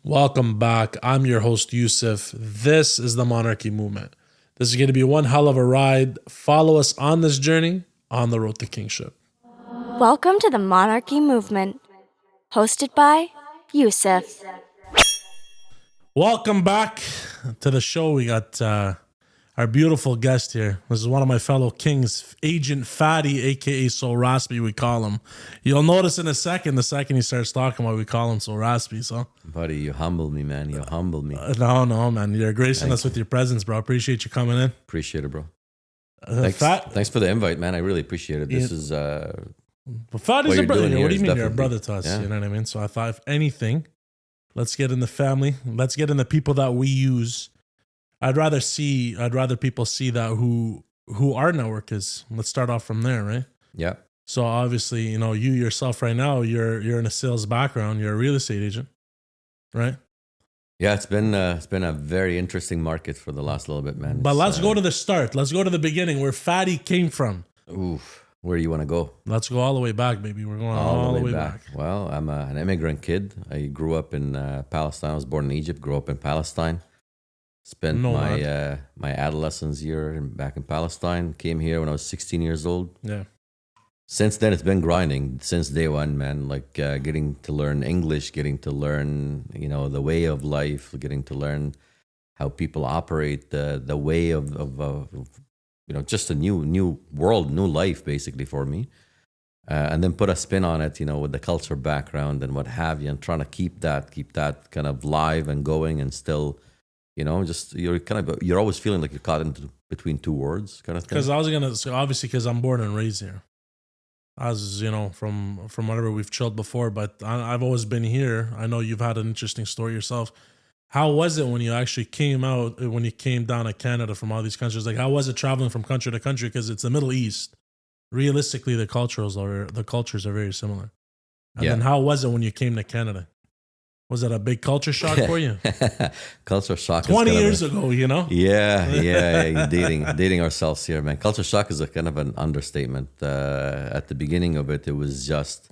Welcome back. I'm your host, Yussef. This is the Monarchy Movement. This is going to be one hell of a ride. Follow us on this journey on the road to kingship. Welcome to the Monarchy Movement, hosted by Yussef. Welcome back to the show. We got our beautiful guest here. This is one of my fellow kings, Agent Fady, aka So Raspy, we call him. You'll notice in a second, the second he starts talking, why we call him So Raspy. So, Buddy, you humble me, man. You humble me. No, man. You're gracing us with your presence, bro. Appreciate you coming in. Appreciate it, bro. Thanks for the invite, man. I really appreciate it. This is Fady's a brother. What do you mean you're a definitely- brother to us? yeah. You know what I mean? So I thought, if anything, let's get in the family. Let's get in the people that we use. I'd rather people see that who our network is. Let's start off from there, right? Yeah. So obviously, you yourself right now, you're in a sales background. You're a real estate agent, right? Yeah, it's been a very interesting market for the last little bit, man. But let's go to the start. Let's go to the beginning, where Fady came from. Oof, where do you want to go? Let's go all the way back, baby. We're going all the way back. Well, I'm an immigrant kid. I grew up in Palestine. I was born in Egypt. Grew up in Palestine. Spent my adolescence year back in Palestine. Came here when I was 16 years old. Yeah. Since then, it's been grinding since day one, man. Like getting to learn English, getting to learn, the way of life, getting to learn how people operate, the way of just a new world, new life, basically for me. And then put a spin on it, with the culture background and what have you, and trying to keep that kind of live and going, and still, you're always feeling like you're caught into between two worlds, kind of thing. Because I was gonna say, obviously, because I'm born and raised here. As from whatever we've chilled before, but I've always been here. I know you've had an interesting story yourself. How was it when you actually came down to Canada from all these countries? Like, how was it traveling from country to country? Because it's the Middle East. Realistically, the cultures are very similar. And then how was it when you came to Canada? Was it a big culture shock for you? Culture shock. 20 years ago, Yeah. Dating ourselves here, man. Culture shock is a kind of an understatement. At the beginning of it, it was just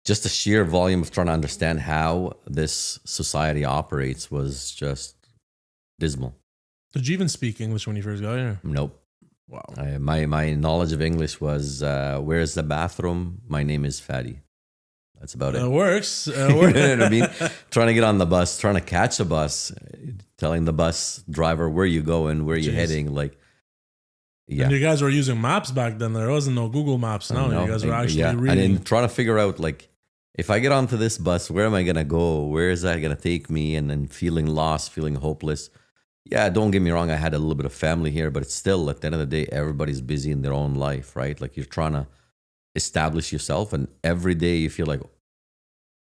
the sheer volume of trying to understand how this society operates was just dismal. Did you even speak English when you first got here? Nope. Wow. My knowledge of English was, where's the bathroom? My name is Fady. That's about it. It works. You know what I mean? Trying to get on the bus, trying to catch a bus, telling the bus driver where you going, where you heading. Like, yeah. And you guys were using maps back then. There wasn't no Google Maps. No, you guys were actually reading. And then trying to figure out, like, if I get onto this bus, where am I gonna go? Where is that gonna take me? And then feeling lost, feeling hopeless. Yeah, don't get me wrong. I had a little bit of family here, but it's still, at the end of the day, everybody's busy in their own life, right? Like, you're trying to establish yourself, and every day you feel like,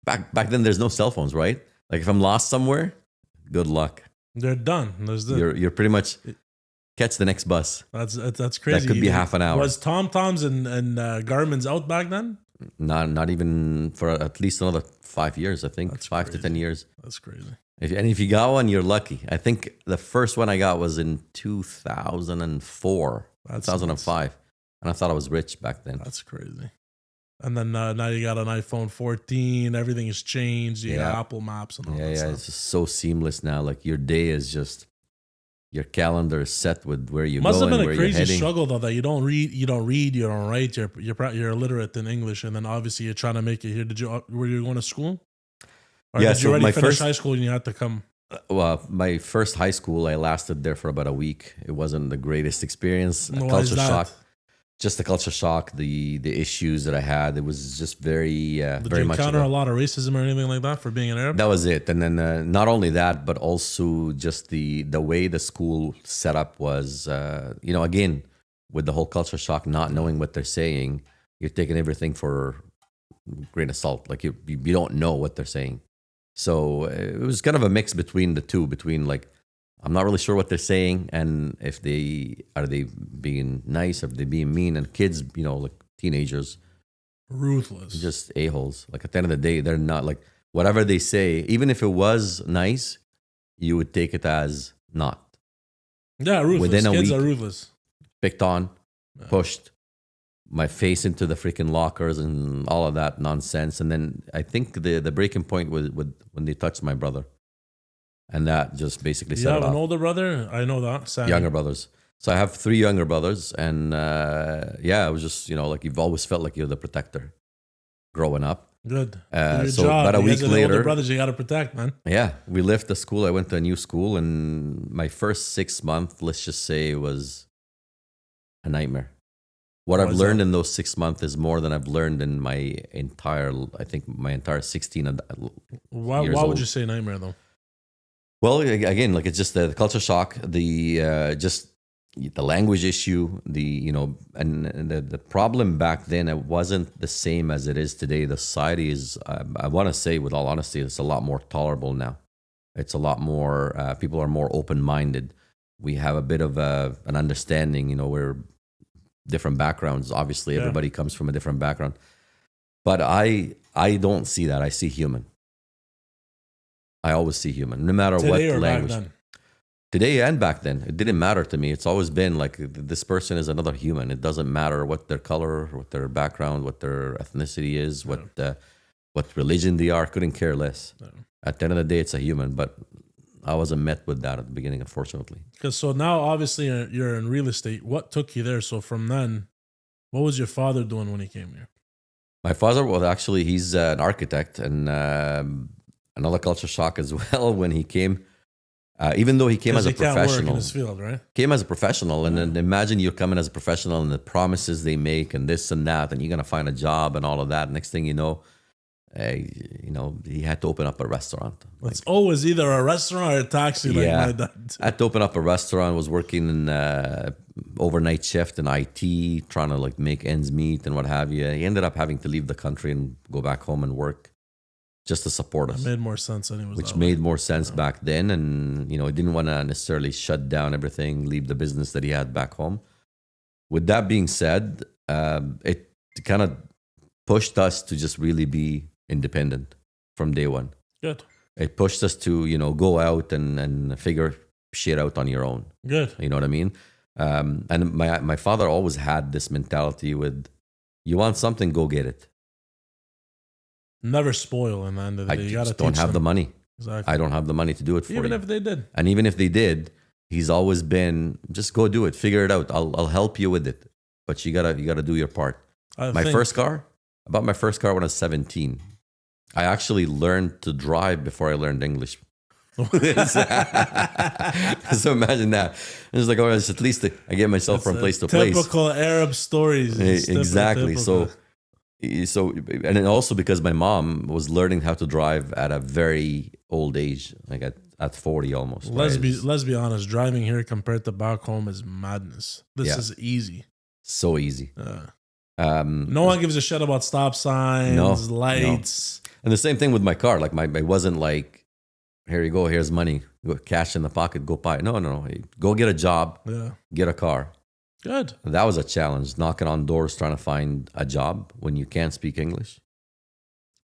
back then there's no cell phones, right? Like, if I'm lost somewhere, good luck. They're done. You're pretty much catch the next bus. That's crazy. That could be half an hour. Was TomToms and Garmin's out back then? Not even for at least another 5 years, I think. That's 5 to crazy. 10 years. That's crazy. If you got one, you're lucky. I think the first one I got was in 2004, 2005. And I thought I was rich back then. That's crazy. And then now you got an iPhone 14. Everything has changed. You got Apple Maps and all that stuff. It's just so seamless now. Like, your day is just, your calendar is set with where you're Must going, have been where a you're crazy heading. struggle though, that you don't read, you don't write. You're illiterate in English, and then obviously you're trying to make it here. Were you going to school? Or did you already finish high school and you had to come? Well, my first high school, I lasted there for about a week. It wasn't the greatest experience. Why is that? Shock. Just the culture shock, the issues that I had. It was just very, Did very you much. encounter a lot of racism or anything like that for being an Arab? That was it. And then not only that, but also just the way the school setup was, again, with the whole culture shock, not knowing what they're saying, you're taking everything for a grain of salt. Like, you don't know what they're saying. So it was kind of a mix between the two, between, like, I'm not really sure what they're saying, and if are they being nice, or are they being mean? And kids, like teenagers, Ruthless. just a-holes. Like, at the end of the day, they're not, like, whatever they say, even if it was nice, you would take it as not. Yeah, ruthless. Within a Kids week, are ruthless. Picked on, pushed, my face into the freaking lockers and all of that nonsense. And then I think the breaking point was when they touched my brother, and that just basically You set have it an off. older brother? I know that. Sammy. Younger brothers. So I have 3 younger brothers, and yeah, it was just like you've always felt like you're the protector growing up. Good. Your So job. about a You guys week are the older later, brothers, you got to protect, man. yeah, we left the school. I went to a new school, and my first 6 months, let's just say, was a nightmare. What I've learned in those 6 months is more than I've learned in my entire 16 Why years would old. you say nightmare though? Well, again, like it's just the culture shock, just the language issue, and the problem back then, it wasn't the same as it is today. The society is, I want to say with all honesty, it's a lot more tolerable now. It's a lot more, people are more open-minded. We have a bit of an understanding, we're different backgrounds. Obviously, Yeah. everybody comes from a different background. But I don't see that. I see human. I always see human, no matter Today what or language. back then? Today and back then, it didn't matter to me. It's always been like this person is another human. It doesn't matter what their color, what their background, what their ethnicity is, what religion they are. Couldn't care less. No. At the end of the day, it's a human. But I wasn't met with that at the beginning, unfortunately. Because so now obviously you're in real estate. What took you there? So from then, what was your father doing when he came here? My father was actually, he's an architect, and another culture shock as well when he came. Even though he came as a He can't work in professional, his field, right? came as a professional, and then imagine you're coming as a professional and the promises they make and this and that, and you're gonna find a job and all of that. Next thing you know, he had to open up a restaurant. It's always either a restaurant or a taxi, like Yeah. my dad. Had to open up a restaurant. Was working in overnight shift in IT, trying to like make ends meet and what have you. He ended up having to leave the country and go back home and work just to support It us. made more sense anyways. Which that made way. more sense back then, and he didn't want to necessarily shut down everything, leave the business that he had back home. With that being said, it kind of pushed us to just really be independent from day one. Good. It pushed us to go out and figure shit out on your own. Good. You know what I mean? And my father always had this mentality with, you want something, go get it. Never spoil in the end of the I day. You gotta just don't teach have the them. money. Exactly. I don't have the money to do it for Even you. if they did. And even if they did, he's always been, just go do it, figure it out. I'll help you with it, but you gotta do your part. I bought my first car when I was 17. I actually learned to drive before I learned English. So imagine that. It's like, at least I get myself from place to place. Typical Arab stories. It's Exactly. typical. So, and then also because my mom was learning how to drive at a very old age, like at 40 almost. Let's right? be honest. Driving here compared to back home is madness. This Yeah. is easy. So easy. No one gives a shit about stop signs, lights. And the same thing with my car. Like it wasn't like, here you go, here's money, cash in the pocket, go buy it. No. Go get a job, get a car. Good. That was a challenge, knocking on doors trying to find a job when you can't speak English.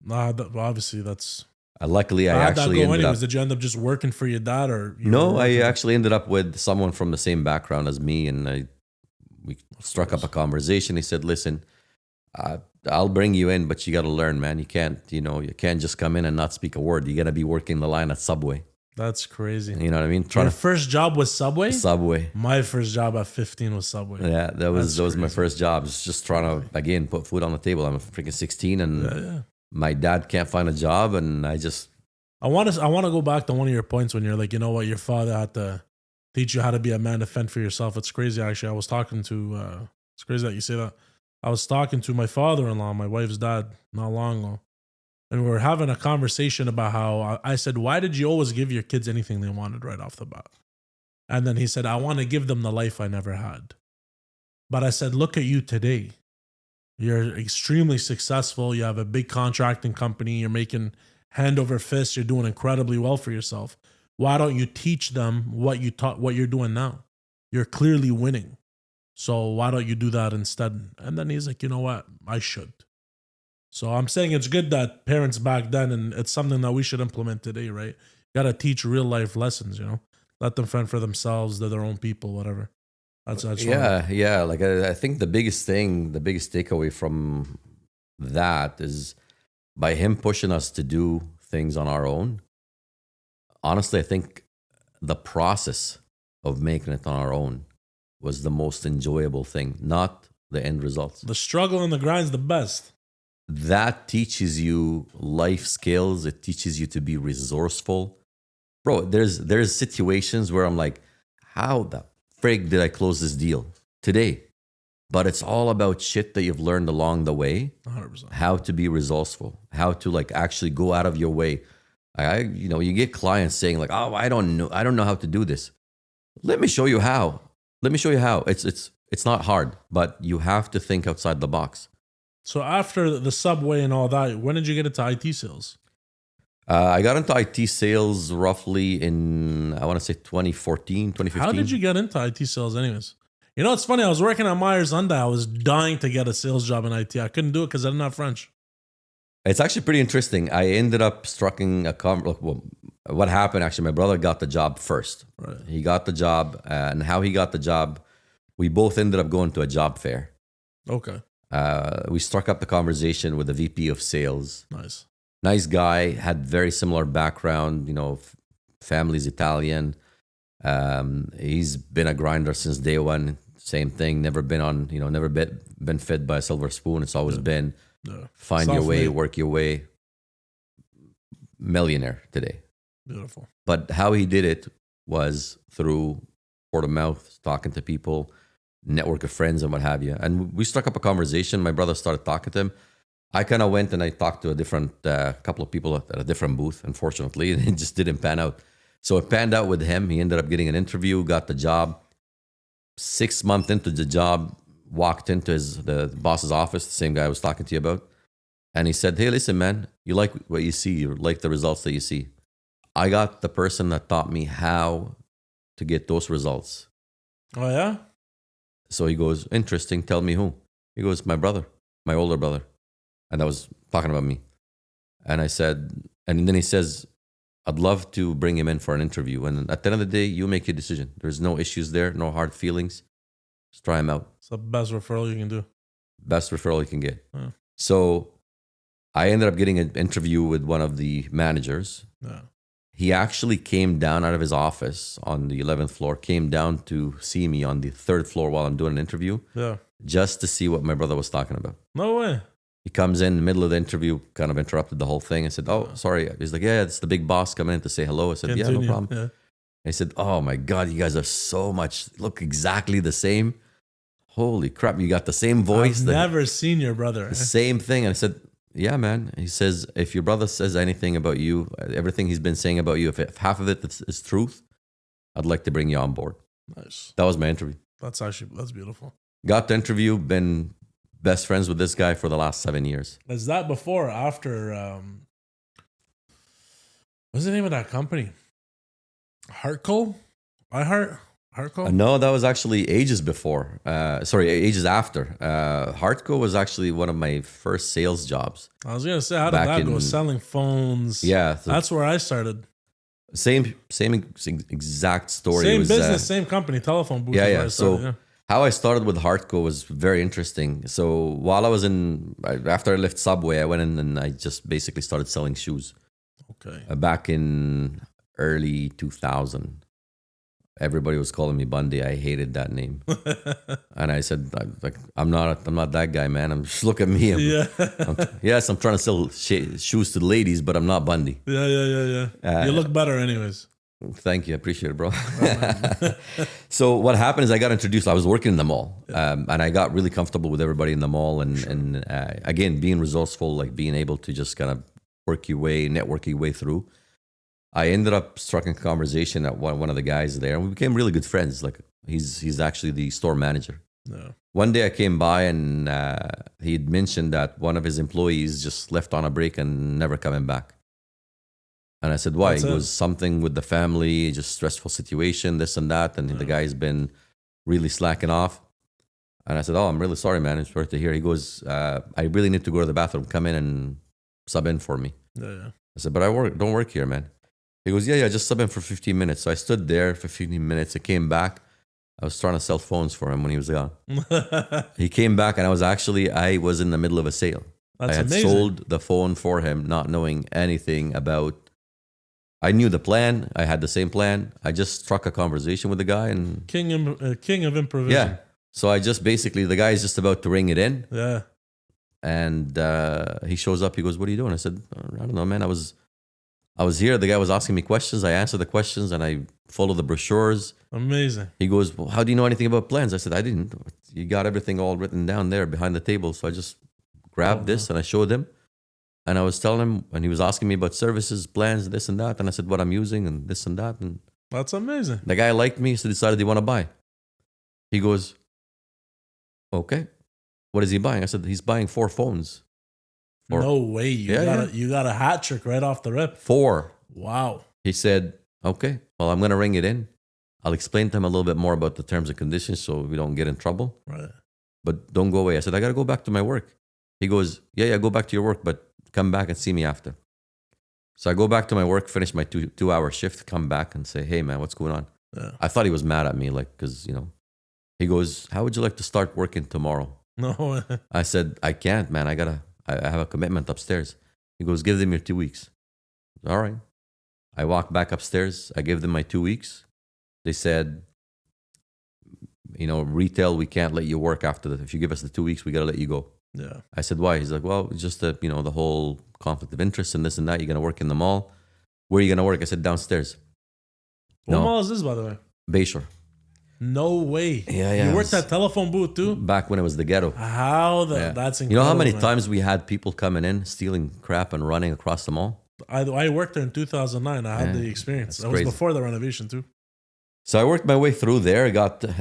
Nah, obviously that's. Luckily, I How'd that actually go ended up. anyways? Did you end up just working for your dad, or No, I actually ended up with someone from the same background as me, and we struck up a conversation. He said, "Listen, I'll bring you in, but you got to learn, man. You can't just come in and not speak a word. You got to be working the line at Subway." That's crazy. You know what I mean? Your first job was Subway? Subway. My first job at 15 was Subway. Yeah, that was my crazy. first job. Just trying to again put food on the table. I'm freaking 16, and my dad can't find a job, and I want to go back to one of your points when you're like, you know what, your father had to teach you how to be a man to fend for yourself. It's crazy, actually. I was talking to it's crazy that you say that. I was talking to my father-in-law, my wife's dad, not long ago. And we were having a conversation about how I said, why did you always give your kids anything they wanted right off the bat? And then he said, I want to give them the life I never had. But I said, look at you today. You're extremely successful. You have a big contracting company. You're making hand over fist. You're doing incredibly well for yourself. Why don't you teach them what you're doing now? You're clearly winning. So why don't you do that instead? And then he's like, you know what? I should. So I'm saying it's good that parents back then, and it's something that we should implement today, right? You got to teach real life lessons, Let them fend for themselves. They're their own people, whatever. That's hard. Yeah. Like I think the biggest thing, the biggest takeaway from that is by him pushing us to do things on our own. Honestly, I think the process of making it on our own was the most enjoyable thing, not the end results. The struggle and the grind's the best. That teaches you life skills. It teaches you to be resourceful. Bro, there's situations where I'm like, how the frig did I close this deal today? But it's all about shit that you've learned along the way. 100%. How to be resourceful, how to like actually go out of your way. You get clients saying like, "Oh, I don't know how to do this." Let me show you how. It's not hard, but you have to think outside the box. So after the subway and all that, when did you get into IT sales? I got into IT sales roughly in, I want to say 2014, 2015. How did you get into IT sales anyways? You know, it's funny. I was working at Myers Hyundai. I was dying to get a sales job in IT. I couldn't do it because I didn't have French. It's actually pretty interesting. I ended up striking what happened, actually, my brother got the job first. Right. He got the job, and how he got the job, we both ended up going to a job fair. Okay. We struck up the conversation with the VP of sales. Nice Guy, had very similar background, family's Italian. He's been a grinder since day one. Same thing, never been on, never been fed by a silver spoon. It's always been find your way, work your way. Millionaire today. Beautiful. But how he did it was through word of mouth, talking to people, network of friends and what have you. And we struck up a conversation. My brother started talking to him. I kind of went and I talked to a different couple of people at a different booth, unfortunately. It just didn't pan out. So it panned out with him. He ended up getting an interview, got the job. 6 months into the job, walked into the boss's office, the same guy I was talking to you about. And he said, "Hey, listen, man, you like what you see. You like the results that you see. I got the person that taught me how to get those results." Oh, yeah? So he goes, "Interesting. Tell me who." He goes, "My brother, my older brother." And I was talking about me. And I said, and then he says, "I'd love to bring him in for an interview. And at the end of the day, you make your decision. There's no issues there, no hard feelings. Just try him out." It's the best referral you can do. Best referral you can get. Yeah. So I ended up getting an interview with one of the managers. Yeah. He actually came down out of his office on the 11th floor, came down to see me on the 3rd floor while I'm doing an interview. Yeah. Just to see what my brother was talking about. No way. He comes in the middle of the interview, kind of interrupted the whole thing. I said, "Oh, sorry." He's like, "Yeah, it's the big boss coming in to say hello." I said, "Yeah, no problem." Yeah. I said, "Oh my God, you guys are so much, look exactly the same. Holy crap, you got the same voice." I've never seen your brother. The same thing. And I said, "Yeah, man." He says, "If your brother says anything about you, everything he's been saying about you, if half of it is truth, I'd like to bring you on board." Nice. That was my interview. That's beautiful. Got the interview, been best friends with this guy for the last 7 years. Is that before or after? What's the name of that company? Heartco? Heartco? No, that was actually ages before. Ages after. Heartco was actually one of my first sales jobs. I was gonna say, how did that go? Selling phones. Yeah, so that's where I started. Same exact story. Same business, same company, telephone booth. Yeah. How I started with Heartco was very interesting. So while I was after I left Subway, I went in and I just basically started selling shoes. Okay. Back in early 2000. Everybody was calling me Bundy. I hated that name. And I said, I'm not that guy, man. Just look at me. I'm trying to sell shoes to the ladies, but I'm not Bundy. Yeah. You look better anyways. Thank you. I appreciate it, bro. So what happened is I got introduced. I was working in the mall, and I got really comfortable with everybody in the mall. And again, being resourceful, like being able to just kind of network your way through. I ended up striking a conversation at one of the guys there, and we became really good friends. Like he's actually the store manager. Yeah. One day I came by and he had mentioned that one of his employees just left on a break and never coming back. And I said, "Why?" He goes, "Something with the family, just stressful situation, this and that." And the guy's been really slacking off. And I said, "Oh, I'm really sorry, man. It's worth to hear." He goes, "I really need to go to the bathroom. Come in and sub in for me." Yeah. I said, "But don't work here, man." He goes, yeah, just sub in for 15 minutes. So I stood there for 15 minutes. I came back. I was trying to sell phones for him when he was gone. He came back and I was in the middle of a sale. That's I had amazing. sold the phone for him, not knowing anything about. I knew the plan. I had the same plan. I just struck a conversation with the guy and King of improvisation. yeah. So I just basically, the guy is just about to ring it in. Yeah. And he shows up. He goes, "What are you doing?" I said, "I don't know, man. I was here. The guy was asking me questions. I answered the questions and I followed the brochures." Amazing. He goes, "Well, how do you know anything about plans?" I said, "I didn't. You got everything all written down there behind the table." So I just grabbed this and I showed him. And I was telling him, and he was asking me about services, plans, this and that. And I said, what I'm using and this and that. And That's amazing. the guy liked me, so decided he want to buy. He goes, "Okay. What is he buying?" I said, "He's buying 4 phones." No way. You got a hat trick right off the rip. 4. Wow. He said, "Okay, well, I'm going to ring it in. I'll explain to him a little bit more about the terms and conditions so we don't get in trouble. Right. But don't go away." I said, "I got to go back to my work." He goes, yeah, go back to your work, but come back and see me after." So I go back to my work, finish my 2-hour shift, come back and say, "Hey, man, what's going on?" Yeah. I thought he was mad at me, like, because, he goes, "How would you like to start working tomorrow?" No. I said, "I can't, man. I have a commitment upstairs." He goes, "Give them your 2 weeks." All right. I walked back upstairs. I gave them my 2 weeks. They said, "Retail, we can't let you work after that. If you give us the 2 weeks, we got to let you go." Yeah. I said, "Why?" He's like, "Well, it's just the whole conflict of interest and this and that. You're going to work in the mall." "Where are you going to work?" I said, "Downstairs." What No. mall is this, by the way? Bayshore. No way. Yeah. You worked at telephone booth too? Back when it was the ghetto. How the Yeah. that's incredible. You know how many man. times we had people coming in, stealing crap and running across the mall? I worked there in 2009. I had Yeah, the experience. that's That was crazy. before the renovation too. So I worked my way through there.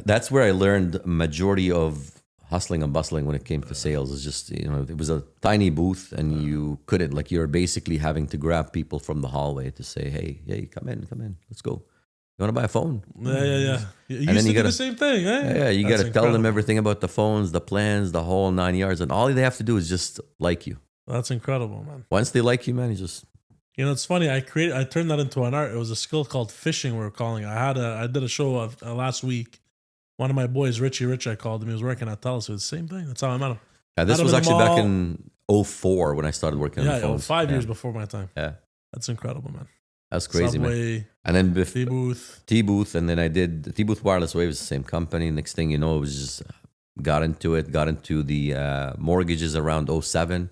That's where I learned majority of hustling and bustling when it came to sales. It's just, it was a tiny booth and you couldn't, like, you're basically having to grab people from the hallway to say, hey, come in, let's go. You want to buy a phone? Yeah. You then used to you do gotta- the same thing, eh? Yeah, you got That's to tell them incredible. everything about the phones, the plans, the whole 9 yards. And all they have to do is just like you. That's incredible, man. Once they like you, man, you just... It's funny. I turned that into an art. It was a skill called fishing. We were calling it. I did a show last week. One of my boys, Richie Rich, I called him. He was working at Telus. It was the same thing. That's how I met him. This Met him was in the actually back mall. in 2004 when I started working on the Yeah, phones. 5 Yeah. years before my time. Yeah, That's incredible, man. that's crazy, man. Subway, And then T-Booth. T-Booth, and then I did T-Booth Wireless Wave, is the same company. Next thing you know, it was just got into the mortgages around 2007.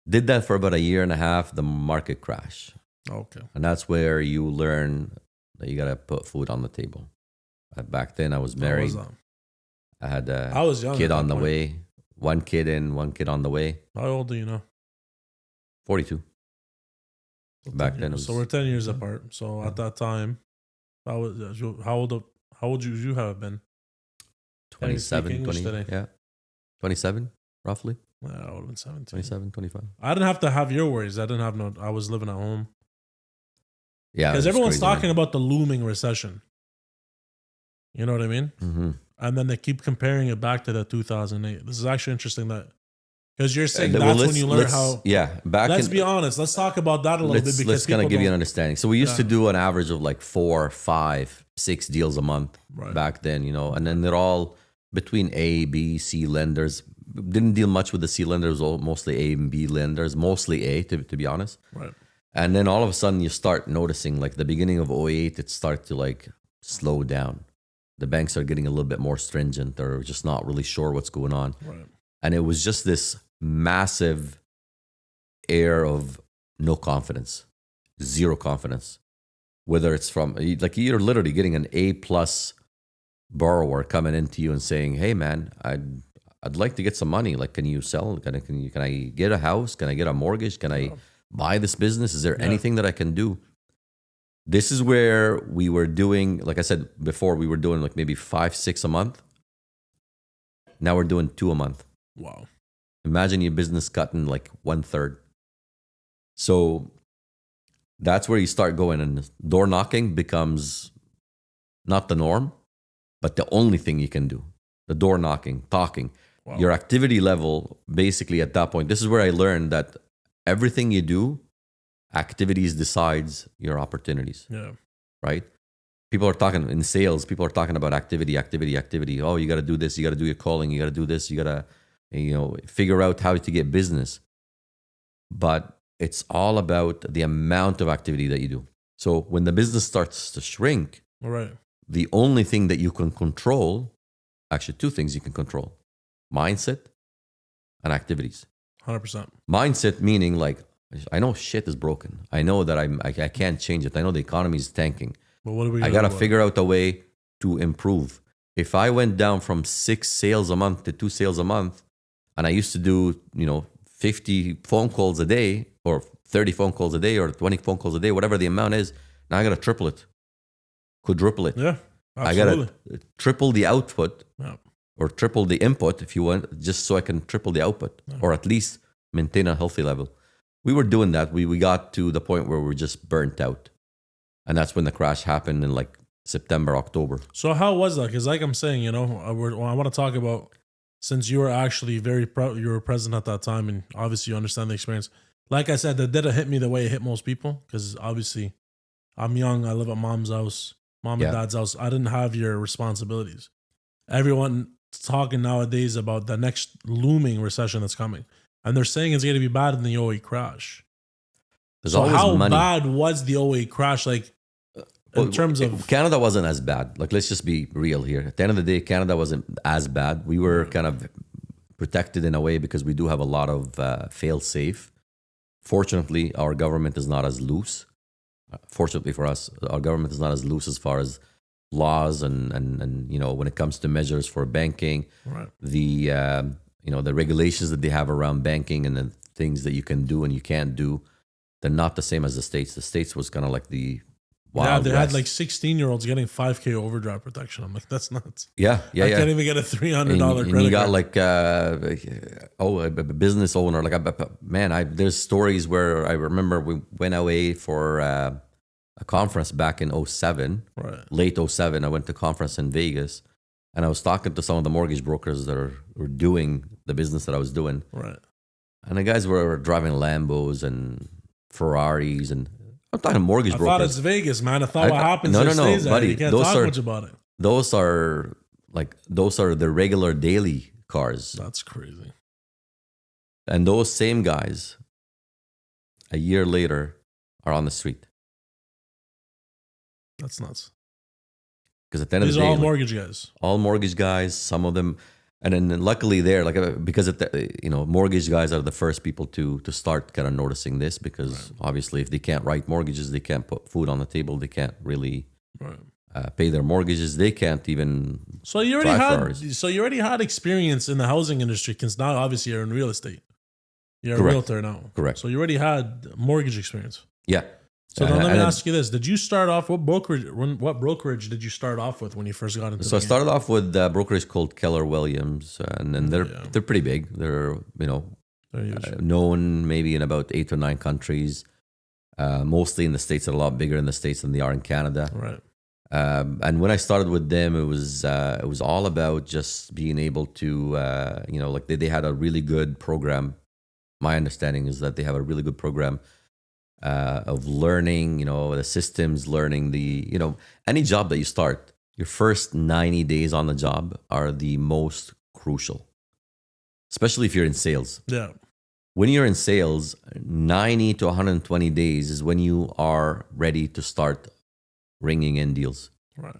Did that for about a year and a half. The market crashed. Okay. And that's where you learn that you got to put food on the table. Back then, I was married. I had I was young. kid at that on the point. way. One kid in, one kid on the way. How old do you know? 42. So Back 10 then it years. So was- we're 10 years apart. So at that time, how old would you have been? Can you speak 27, English 20. today? Yeah. 27, roughly. Yeah, I would have been 17. 27, 25. I didn't have to have your worries. I was living at home. Yeah. Because everyone's talking about the looming recession. You know what I mean? Mm-hmm. And then they keep comparing it back to the 2008. This is actually interesting because you're saying Well, that's when you learn how. Yeah. Let's be honest. Let's talk about that a little bit because let's kind of people give you an don't- understanding. So we used to do an average of like 4, 5, 6 deals a month Right. back then, and then they're all between A, B, C lenders. Didn't deal much with the C lenders, mostly A and B lenders, mostly A, to be honest. Right. And then all of a sudden you start noticing, like the beginning of 08, it started to like slow down. The banks are getting a little bit more stringent. They're just not really sure what's going on. Right. And it was just this massive air of no confidence, zero confidence. Whether it's from, like, you're literally getting an A+ borrower coming into you and saying, "Hey man, I'd like to get some money. Like, can you sell? Can I get a house? Can I get a mortgage? Can I buy this business? Is there anything that I can do?" This is where we were doing, like I said before, we were doing like maybe 5, 6 a month. Now we're doing 2 a month. Wow. Imagine your business cutting like 1/3. So that's where you start going, and door knocking becomes not the norm, but the only thing you can do. The door knocking, talking. Wow. Your activity level, basically at that point, this is where I learned that everything you do, activities decides your opportunities, Yeah. right? People are talking in sales. People are talking about activity. Oh, you got to do this. You got to do your calling. You got to do this. You got to, figure out how to get business. But it's all about the amount of activity that you do. So when the business starts to shrink, Right. the only thing that you can control, actually two things you can control: mindset and activities. 100%. Mindset meaning like, I know shit is broken. I know that I can't change it. I know the economy is tanking. But what are we I gonna got to do about figure out a way to improve. If I went down from 6 sales a month to 2 sales a month, and I used to do, 50 phone calls a day or 30 phone calls a day or 20 phone calls a day, whatever the amount is, now I got to triple it, quadruple it. it? Yeah, I got absolutely. to triple the output Yeah. or triple the input if you want, just so I can triple the output or at least maintain a healthy level. We were doing that. We got to the point where we were just burnt out. And that's when the crash happened in like September, October. So how was that? Because like I'm saying, I want to talk about, since you were actually you were present at that time, and obviously you understand the experience. Like I said, that didn't hit me the way it hit most people, because obviously I'm young. I live at mom and dad's house. I didn't have your responsibilities. Everyone talking nowadays about the next looming recession that's coming, and they're saying it's going to be bad in the '08 crash. There's So always how money. bad was the '08 crash? Like, in terms of Canada wasn't as bad. Like, let's just be real here. At the end of the day, Canada wasn't as bad. We were kind of protected in a way because we do have a lot of fail safe. Fortunately, our government is not as loose. Fortunately for us, our government is not as loose as far as laws and when it comes to measures for banking, right. the the regulations that they have around banking and the things that you can do and you can't do. They're not the same as the States. The States was kind of like the Wild they West. had like 16-year-olds getting 5K overdraft protection. I'm like, that's nuts. Yeah. I can't even get a $300 credit and you got card. like a business owner. Like there's stories where I remember we went away for a conference back in 07, Right. late 07. I went to a conference in Vegas, and I was talking to some of the mortgage brokers that were doing the business that I was doing, Right. and the guys were driving Lambos and Ferraris, and I'm talking mortgage I brokers. thought it's Vegas, man. I thought what happens no, there stays there. buddy. You can't Those talk are- much about it. Those are the regular daily cars. That's crazy. And those same guys, a year later, are on the street. That's nuts. Because at the end of These the are day, all mortgage guys. all mortgage guys, some of them, and then luckily because mortgage guys are the first people to start kind of noticing this, because obviously if they can't write mortgages, they can't put food on the table, they can't really pay their mortgages, they can't even. So you already had experience in the housing industry, because now obviously you're in real estate. You're Correct. a realtor now. Correct. So you already had mortgage experience. Yeah. So then let me ask you this: did you start off what brokerage did you start off with when you first got into? So I started off with a brokerage called Keller Williams, and then they're pretty big. They're known maybe in about 8 or 9 countries, mostly in the States. They're a lot bigger in the States than they are in Canada. Right. And when I started with them, it was all about just being able to they had a really good program. My understanding is that they have a really good program of learning, the systems, learning any job that you start, your first 90 days on the job are the most crucial, especially if you're in sales. Yeah. When you're in sales, 90 to 120 days is when you are ready to start ringing in deals. Right.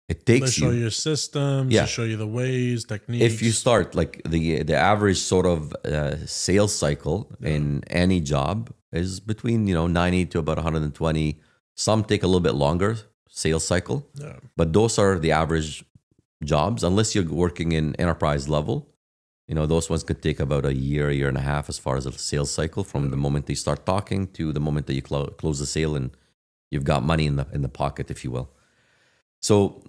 It They takes show you. you systems. Yeah. They show you the ways, techniques. If you start like the average sort of sales cycle in any job is between 90 to about 120. Some take a little bit longer sales cycle, but those are the average jobs. Unless you're working in enterprise level, those ones could take about a year and a half as far as a sales cycle from the moment they start talking to the moment that you close the sale and you've got money in the pocket, if you will. So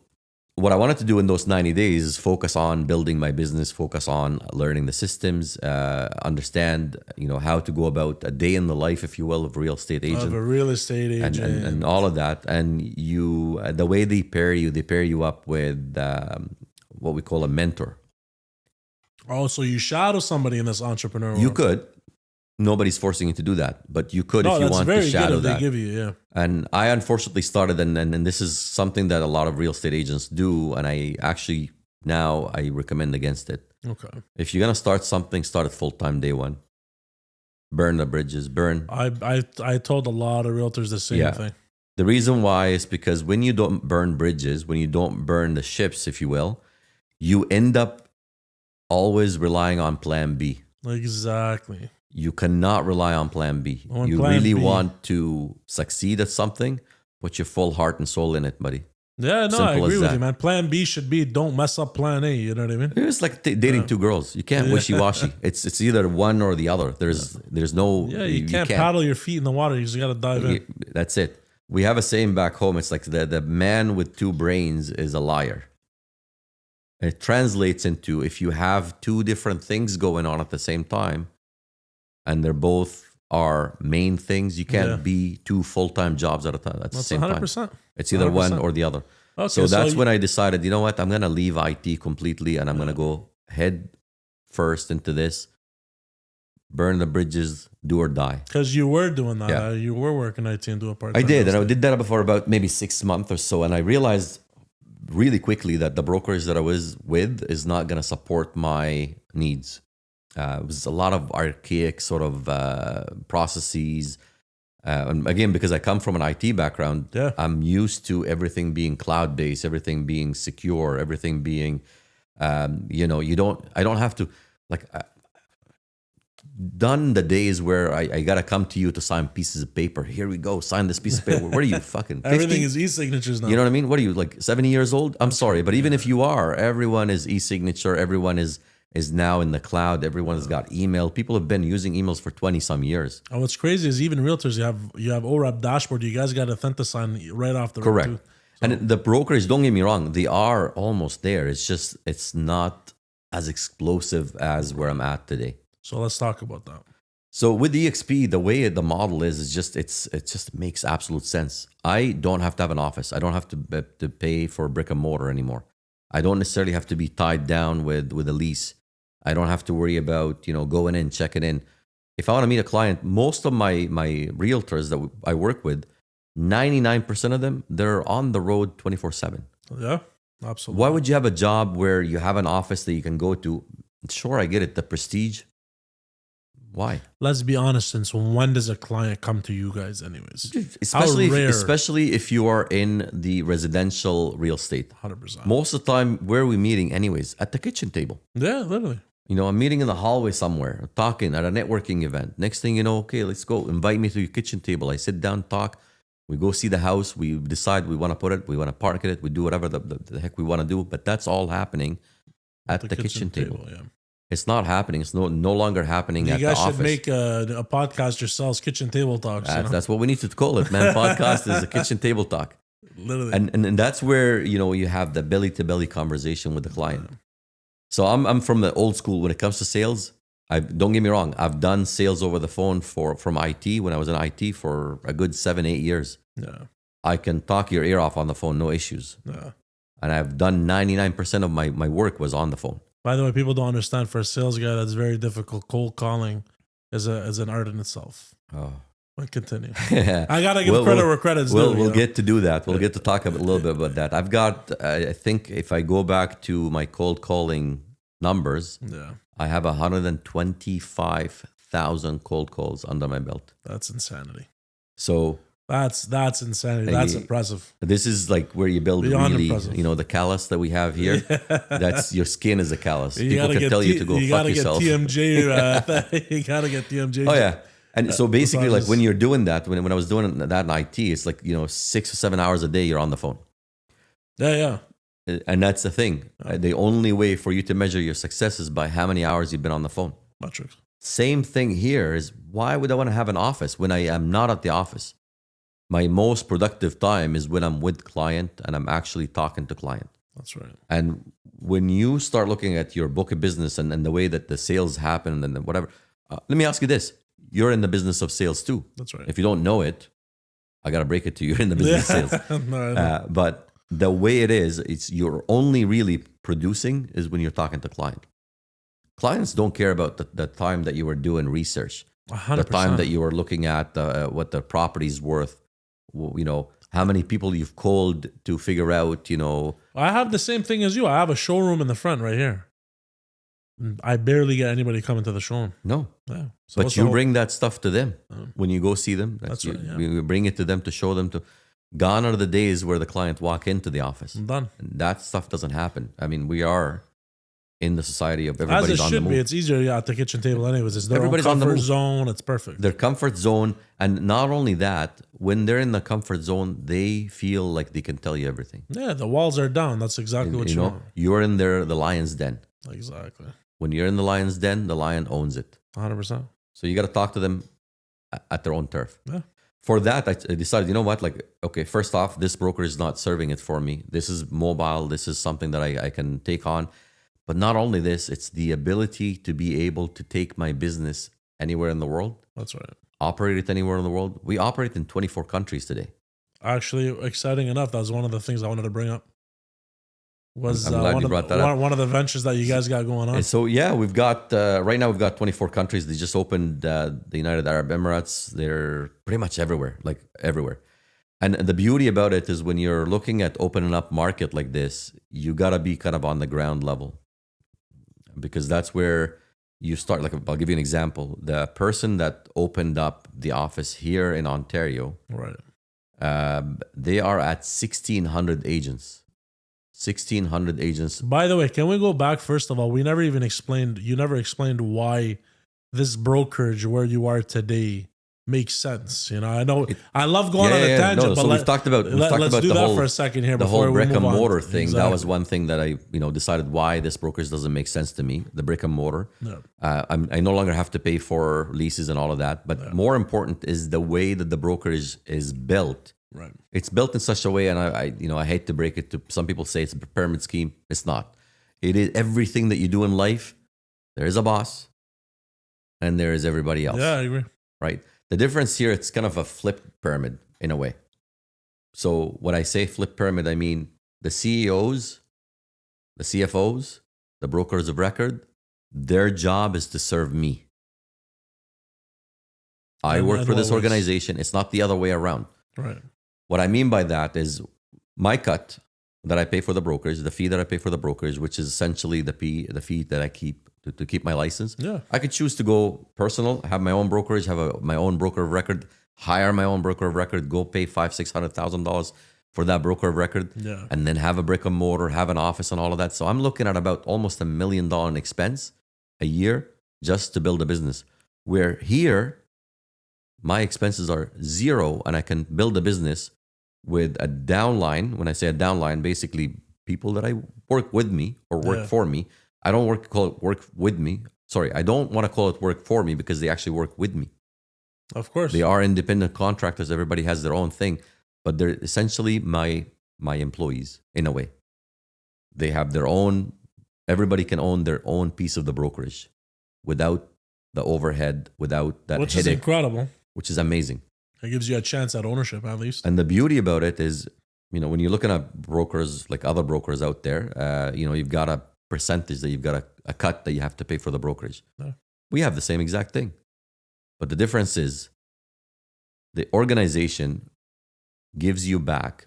what I wanted to do in those 90 days is focus on building my business, focus on learning the systems, understand, how to go about a day in the life, if you will, of a real estate agent. Of a real estate agent. And all of that. And the way they pair you up with what we call a mentor. Oh, so you shadow somebody in this entrepreneurial You world. could. Nobody's forcing you to do that, but you could No, if you that's want very to good shadow if they that. give you, yeah. And I unfortunately started, and this is something that a lot of real estate agents do, and I actually now I recommend against it. Okay. If you're gonna start something, start it full time day one. Burn the bridges, burn. I told a lot of realtors the same Yeah. thing. The reason why is because when you don't burn bridges, when you don't burn the ships, if you will, you end up always relying on plan B. Exactly. You cannot rely on plan B. On You plan really B. want to succeed at something, put your full heart and soul in it, buddy. Yeah, no, I Simple as agree with that. you, man. Plan B should be don't mess up plan A. You know what I mean? It's like dating two girls. You can't wishy-washy. It's either one or the other. There's no. Yeah, you can't paddle your feet in the water. You just got to dive in. That's it. We have a saying back home. It's like the man with two brains is a liar. It translates into if you have two different things going on at the same time, and they're both are main things, you can't be two full-time jobs at a time. That's the same 100%. time. It's either 100%. One or the other. Okay, so that's when I decided, you know what, I'm going to leave IT completely and I'm going to go head first into this, burn the bridges, do or die. Because you were doing that. Yeah. You were working IT and do a part-time. I did. And I did that for about maybe 6 months or so. And I realized really quickly that the brokerage that I was with is not going to support my needs. It was a lot of archaic sort of processes. And again, because I come from an IT background, I'm used to everything being cloud-based, everything being secure, everything being, I don't have to, done the days where I got to come to you to sign pieces of paper. Here we go, sign this piece of paper. What are you, fucking 50? Everything is e-signatures now. You know what I mean? What are you, like 70 years old? I'm sorry, but even if you are, everyone is e-signature. Everyone is now in the cloud. Everyone's got email. People have been using emails for 20 some years. And what's crazy is even realtors, you have ORAP dashboard. You guys got Authentisign right off the correct. Too. So. And the brokers, don't get me wrong, they are almost there. It's just it's not as explosive as where I'm at today. So let's talk about that. So with EXP, the way the model is just it just makes absolute sense. I don't have to have an office. I don't have to pay for brick and mortar anymore. I don't necessarily have to be tied down with a lease. I don't have to worry about going in, checking in. If I want to meet a client, most of my realtors that I work with, 99% of them, they're on the road 24/7. Yeah, absolutely. Why would you have a job where you have an office that you can go to? Sure, I get it, the prestige. Why? Let's be honest. Since when does a client come to you guys, anyways? Especially if you are in the residential real estate. 100%. Most of the time, where are we meeting, anyways? At the kitchen table. Yeah, literally. I'm meeting in the hallway somewhere, talking at a networking event. Next thing you know, okay, let's go. Invite me to your kitchen table. I sit down, talk. We go see the house. We decide we want to put it. We want to park it. We do whatever the heck we want to do. But that's all happening at the kitchen table. Yeah. It's not happening. It's no longer happening at the office. You guys should make a podcast yourselves, kitchen table talks. That's what we need to call it, man. Podcast is a kitchen table talk. Literally. And that's where, you have the belly to belly conversation with the client. Yeah. So I'm from the old school when it comes to sales. Don't get me wrong. I've done sales over the phone from IT when I was in IT for a good 7-8 years. Yeah. I can talk your ear off on the phone, no issues. Yeah. And I've done 99% of my work was on the phone. By the way, people don't understand, for a sales guy, that's very difficult. Cold calling is an art in itself. Oh. But continue. I got to give credit where credit's due. We'll get to do that. We'll get to talk a little bit about that. I've got, I think if I go back to my cold calling numbers, I have 125,000 cold calls under my belt. That's insanity. So that's insanity. That's impressive. This is like where you build really, the callus that we have here. That's your skin is a callus. People can tell you to go fuck yourself. You gotta get TMJ. Oh yeah. And so basically, like when you're doing that, when I was doing that in IT, it's like 6 or 7 hours a day you're on the phone. Yeah. And that's the thing. The only way for you to measure your success is by how many hours you've been on the phone. Metrics. Same thing here is, why would I want to have an office when I am not at the office? My most productive time is when I'm with client and I'm actually talking to client. That's right. And when you start looking at your book of business and the way that the sales happen and whatever, let me ask you this. You're in the business of sales too. That's right. If you don't know it, I got to break it to you. You're in the business of sales. No. But the way it is, it's you're only really producing is when you're talking to client. Clients don't care about the time that you were doing research. The time 100%. that you are looking at what the property's worth, how many people you've called to figure out, I have the same thing as you. I have a showroom in the front right here. I barely get anybody coming to the showroom. No. Yeah. So But what's the you whole- bring that stuff to them when you go see them. That's right, yeah. You bring it to them to show them to. Gone are the days where the client walk into the office. I'm done. And that stuff doesn't happen. I mean, we are in the society of As everybody's it on the should move. be. It's easier, at the kitchen table anyways. It's their Everybody's own on the comfort move. zone. It's perfect. Their comfort zone, and not only that, when they're in the comfort zone, they feel like they can tell you everything. Yeah, the walls are down. That's exactly what you want. You're in the lion's den. Exactly. When you're in the lion's den, the lion owns it. 100%. So you got to talk to them at their own turf. Yeah. For that, I decided, you know what? Like, okay, first off, this broker is not serving it for me. This is mobile. This is something that I can take on. But not only this, it's the ability to be able to take my business anywhere in the world. That's right. Operate it anywhere in the world. We operate in 24 countries today. Actually, exciting enough. That was one of the things I wanted to bring up. Was I'm glad you brought that up. one of the ventures that you guys got going on. And so, yeah, we've got, right now we've got 24 countries. They just opened the United Arab Emirates. They're pretty much everywhere, like everywhere. And the beauty about it is when you're looking at opening up market like this, you got to be kind of on the ground level. Because that's where you start. Like, I'll give you an example. The person that opened up the office here in Ontario, Right. They are at 1,600 agents. 1,600 agents. By the way, can we go back first of all? You never explained why this brokerage where you are today makes sense. I know I love going on a tangent, no, but so we've talked about let's do the that whole, for a second here the before whole we brick move and on. mortar thing. Exactly. That was one thing that I decided why this brokerage doesn't make sense to me. The brick and mortar. Yeah. I no longer have to pay for leases and all of that. But more important is the way that the brokerage is built. Right. It's built in such a way, and I hate to break it to some people say it's a pyramid scheme. It's not. It is everything that you do in life. There is a boss, and there is everybody else. Yeah, I agree. Right. The difference here, it's kind of a flipped pyramid in a way. So when I say flipped pyramid, I mean the CEOs, the CFOs, the brokers of record. Their job is to serve me. I work for this organization. It's not the other way around. Right. What I mean by that is my cut that I pay for the brokers, the fee that I pay for the brokers, which is essentially the fee that I keep to keep my license. Yeah. I could choose to go personal, have my own brokerage, have my own broker of record, hire my own broker of record, go pay $500,000-$600,000 for that broker of record, and then have a brick and mortar, have an office and all of that. So I'm looking at about almost $1 million in expense a year just to build a business. Where here, my expenses are zero, and I can build a business with a downline. When I say a downline, basically people that I work with me or work for me. I don't call it work with me. Sorry, I don't want to call it work for me because they actually work with me. Of course. They are independent contractors. Everybody has their own thing, but they're essentially my employees in a way. They have their own, everybody can own their own piece of the brokerage without the overhead, without that Which headache. is incredible. Which is amazing. It gives you a chance at ownership at least. And the beauty about it is, when you're looking at brokers, like other brokers out there, you've got a percentage that you've got a cut that you have to pay for the brokerage. Yeah. We have the same exact thing. But the difference is the organization gives you back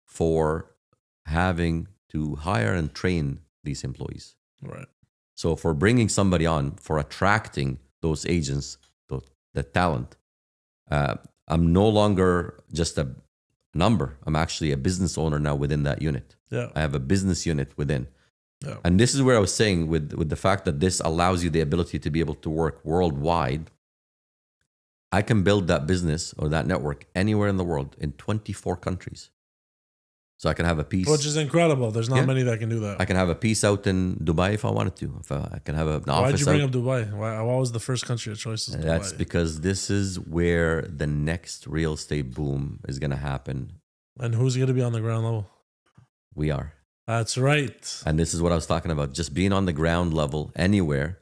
for having to hire and train these employees. Right. So for bringing somebody on, for attracting those agents, the talent, I'm no longer just a number. I'm actually a business owner now within that unit. Yeah. I have a business unit within. Yeah. And this is where I was saying with the fact that this allows you the ability to be able to work worldwide. I can build that business or that network anywhere in the world in 24 countries. So I can have a piece. Which is incredible. There's not many that can do that. I can have a piece out in Dubai if I wanted to. If I can have an office. Why'd you bring up Dubai? Why was the first country of choice? That's Dubai? because this is where the next real estate boom is going to happen. And who's going to be on the ground level? We are. That's right. And this is what I was talking about. Just being on the ground level anywhere,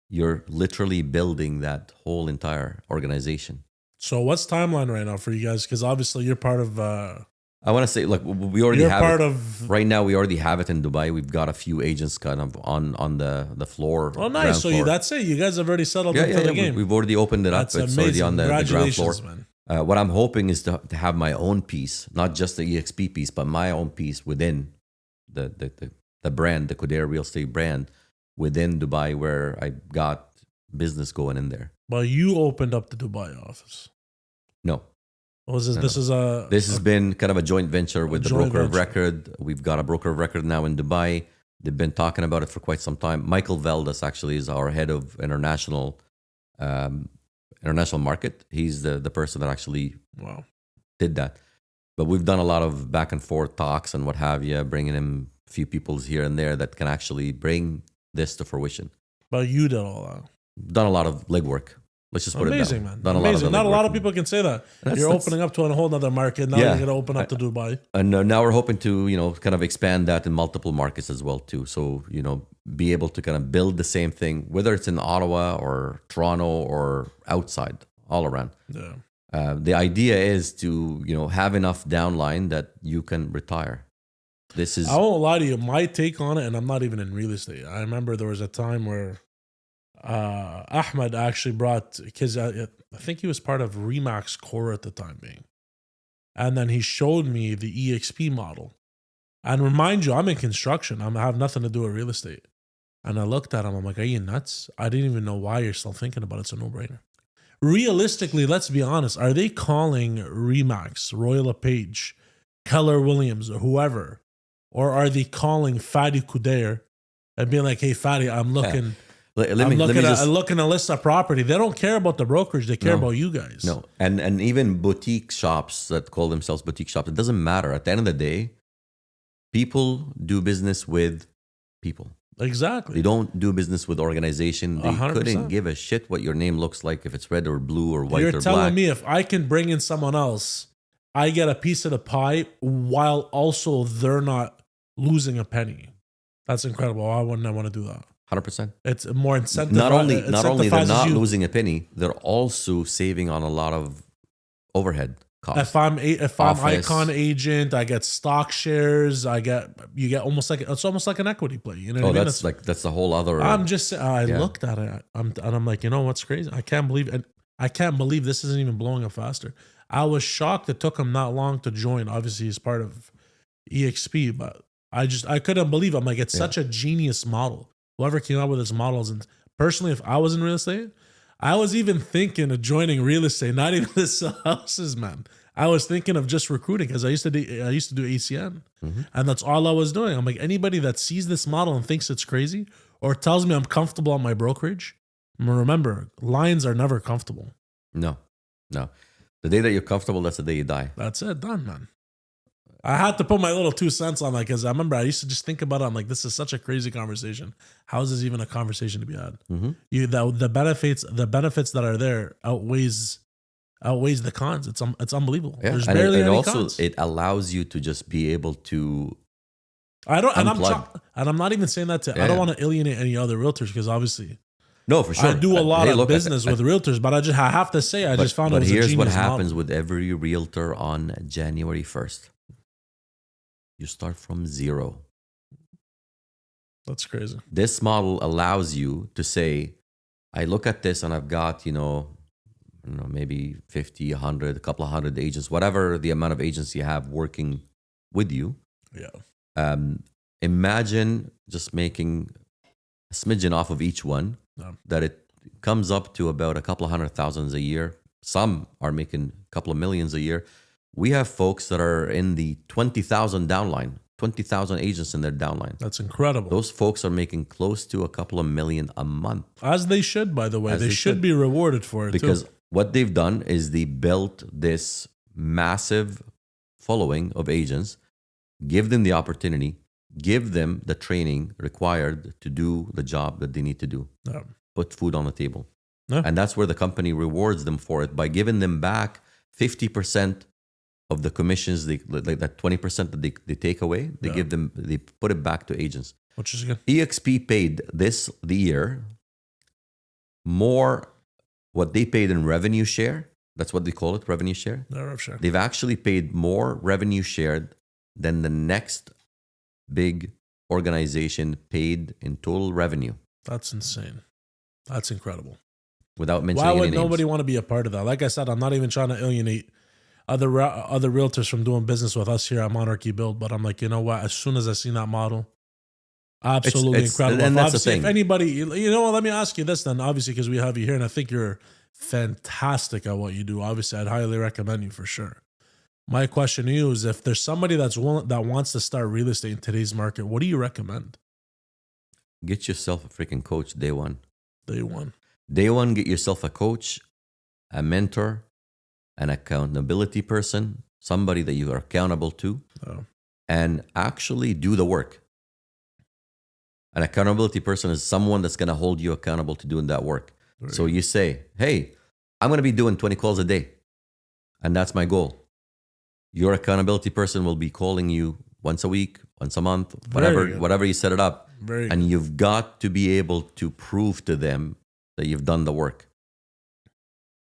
you're literally building that whole entire organization. So what's timeline right now for you guys? Because obviously you're part of I want to say, like, we already You're have part it. of. Right now, we already have it in Dubai. We've got a few agents kind of on the floor. Oh, nice. ground So floor. that's it. You guys have already settled Yeah, into yeah, the yeah. game. We've already opened it up. That's It's amazing. already on the ground floor. Congratulations, man. What I'm hoping is to have my own piece, not just the EXP piece, but my own piece within the brand, the Khudair real estate brand within Dubai, where I got business going in there. But you opened up the Dubai office. No. Was this? No, This is a. This has been kind of a joint venture with the joint broker of venture. record. We've got a broker of record now in Dubai. They've been talking about it for quite some time. Michael Veldas actually is our head of international market. He's the person that actually Wow. did that. But we've done a lot of back and forth talks and what have you, bringing in a few people here and there that can actually bring this to fruition. But you did all that. Done a lot of legwork. Let's just put Amazing, it man. down. Done Amazing. Not a lot of legwork. people can say that. That's- You're that's- opening up to a whole other market. Now Yeah. you're going to open up to Dubai. And now we're hoping to, kind of expand that in multiple markets as well too. So, be able to kind of build the same thing, whether it's in Ottawa or Toronto or outside, all around. Yeah. The idea is to, have enough downline that you can retire. This is I won't lie to you. My take on it, and I'm not even in real estate. I remember there was a time where Ahmed actually brought, because I think he was part of Remax Core at the time being. And then he showed me the EXP model. And remind you, I'm in construction. I have nothing to do with real estate. And I looked at him. I'm like, are you nuts? I didn't even know why you're still thinking about it. It's a no-brainer. Realistically, let's be honest. Are they calling Remax, Royal LePage, Keller Williams, or whoever? Or are they calling Fady Khudair and being like, hey, Fady, I'm looking... I'm looking to list a property. They don't care about the brokerage. They care about you guys. No. And even boutique shops that call themselves boutique shops, it doesn't matter. At the end of the day, people do business with people. Exactly. They don't do business with organization. They 100%. couldn't give a shit what your name looks like, if it's red or blue or white You're or telling black. me if I can bring in someone else, I get a piece of the pie while also they're not losing a penny. That's incredible. I wouldn't want to do that. 100%. It's more incentive. Not only they're not you. losing a penny, they're also saving on a lot of overhead costs. If I'm Office. Icon agent, I get stock shares. You get almost like an equity play. You know what I mean? that's the whole other. I'm just. I looked at it. I'm like, you know what's crazy? I can't believe this isn't even blowing up faster. I was shocked it took him not long to join. Obviously, he's part of EXP, but I couldn't believe. I'm like, it's such a genius model. Whoever came up with this models, and personally, if I was in real estate, I was even thinking of joining real estate, not even to sell houses, man. I was thinking of just recruiting because I used to do ACN, and that's all I was doing. I'm like, anybody that sees this model and thinks it's crazy or tells me I'm comfortable on my brokerage, remember, lions are never comfortable. No. The day that you're comfortable, that's the day you die. That's it, done, man. I had to put my little 2 cents on that because I remember I used to just think about it. I'm like, this is such a crazy conversation. How is this even a conversation to be had? The benefits that are there outweighs the cons. It's unbelievable. Yeah. There's And barely it any also cons. it allows you to just be able to. And I'm not even saying that to. I don't want to alienate any other realtors because obviously. No, for sure. I do a lot of look, business with realtors, but I have to say I just found it But was a here's genius what happens model. with every realtor on January 1st. You start from zero. That's crazy. This model allows you to say, I look at this and I've got, maybe 50, 100, a couple of hundred agents, whatever the amount of agents you have working with you. Yeah. Imagine just making a smidgen off of each one, that it comes up to about a couple of 100,000 a year. Some are making a couple of millions a year. We have folks that are in the 20,000 downline, 20,000 agents in their downline. That's incredible. Those folks are making close to a couple of million a month. As they should, by the way. As They should be rewarded for it because too. what they've done is they built this massive following of agents, give them the opportunity, give them the training required to do the job that they need to do. Yeah. Put food on the table. Yeah. And that's where the company rewards them for it by giving them back 50% of the commissions, like that 20% that they take away, they put it back to agents. Which is good. EXP paid the year more what they paid in revenue share That's what they call it, revenue share. No, rev share. They've actually paid more revenue shared than the next big organization paid in total revenue. That's insane. That's incredible. Without mentioning Why any would names. nobody want to be a part of that? Like I said, I'm not even trying to alienate other realtors from doing business with us here at Monarchy Build, but I'm like, you know what? As soon as I seen that model, absolutely It's- incredible. and If that's the obviously, if thing. anybody, you know what? Let me ask you this then. Obviously, because we have you here, and I think you're fantastic at what you do. Obviously, I'd highly recommend you for sure. My question to you is: if there's somebody that wants to start real estate in today's market, what do you recommend? Get yourself a freaking coach day one. Day one. Day one, get yourself a coach, a mentor, an accountability person, somebody that you are accountable to, Oh. and actually do the work. An accountability person is someone that's going to hold you accountable to doing that work. So you say, hey, I'm going to be doing 20 calls a day, and that's my goal. Your accountability person will be calling you once a week, once a month, whatever you set it up. Very And good. you've got to be able to prove to them that you've done the work.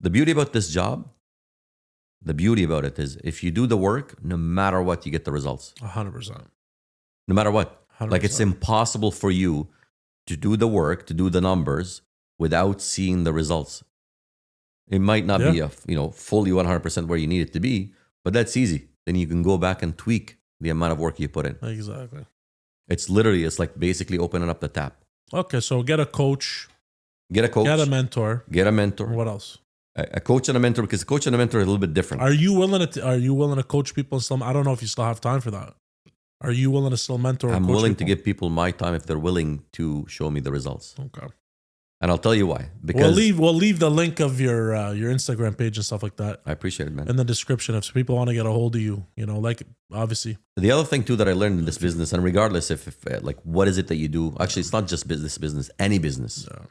The beauty about this job, the beauty about it is if you do the work, no matter what, you get the results. 100%. No matter what. 100%. Like it's impossible for you to do the work, to do the numbers without seeing the results. It might not be fully 100% where you need it to be, but that's easy. Then you can go back and tweak the amount of work you put in. Exactly. It's like basically opening up the tap. Okay, so get a coach, Get a coach, get a mentor. get a mentor. What else? A coach and a mentor, because a coach and a mentor are a little bit different. Are you willing to coach people? I don't know if you still have time for that. Are you willing to still mentor? I'm coach willing people? to give people my time if they're willing to show me the results. Okay. And I'll tell you why. Because We'll leave the link of your Instagram page and stuff like that I appreciate it, man. in the description if people want to get a hold of you. You know, like obviously. The other thing too that I learned in this business, and regardless if like what is it that you do, actually it's not just business, any business. Yeah.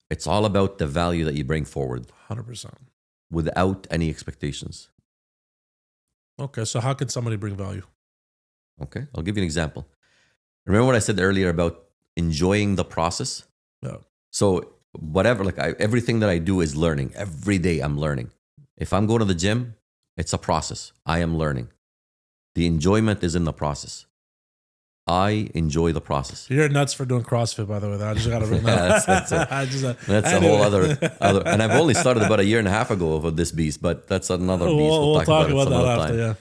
It's all about the value that you bring forward 100%. without any expectations. Okay, so how can somebody bring value? Okay, I'll give you an example. Remember what I said earlier about enjoying the process? Yeah. So whatever, everything that I do is learning. Every day I'm learning. If I'm going to the gym, it's a process. I am learning. The enjoyment is in the process. I enjoy the process. You're nuts for doing CrossFit, by the way. I just got to bring Yeah, that. that's a whole other. And I've only started about a year and a half ago with this beast, but that's another beast. We'll talk about some that other after. time. Yeah.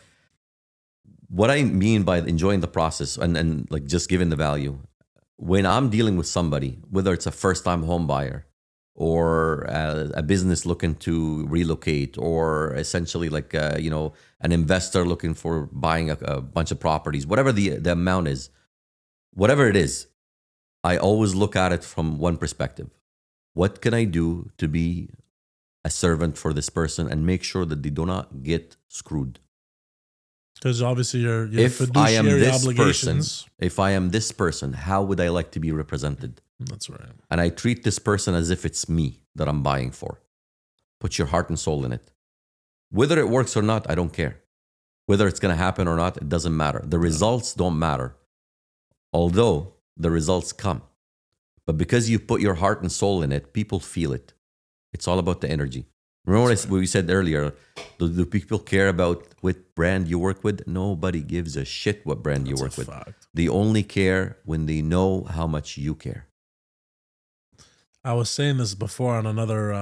What I mean by enjoying the process and like just giving the value, when I'm dealing with somebody, whether it's a first-time home buyer or a business looking to relocate, or essentially an investor looking for buying a bunch of properties, whatever the amount is, whatever it is, I always look at it from one perspective. What can I do to be a servant for this person and make sure that they do not get screwed? Because obviously your If I am fiduciary this obligations. if I am this person, how would I like to be represented? That's right. And I treat this person as if it's me that I'm buying for. Put your heart and soul in it. Whether it works or not, I don't care. Whether it's going to happen or not, it doesn't matter. The results don't matter. Although the results come. But because you put your heart and soul in it, people feel it. It's all about the energy. Remember what we said earlier? Do people care about what brand you work with? Nobody gives a shit what brand you work with. Fact. They only care when they know how much you care. I was saying this before on another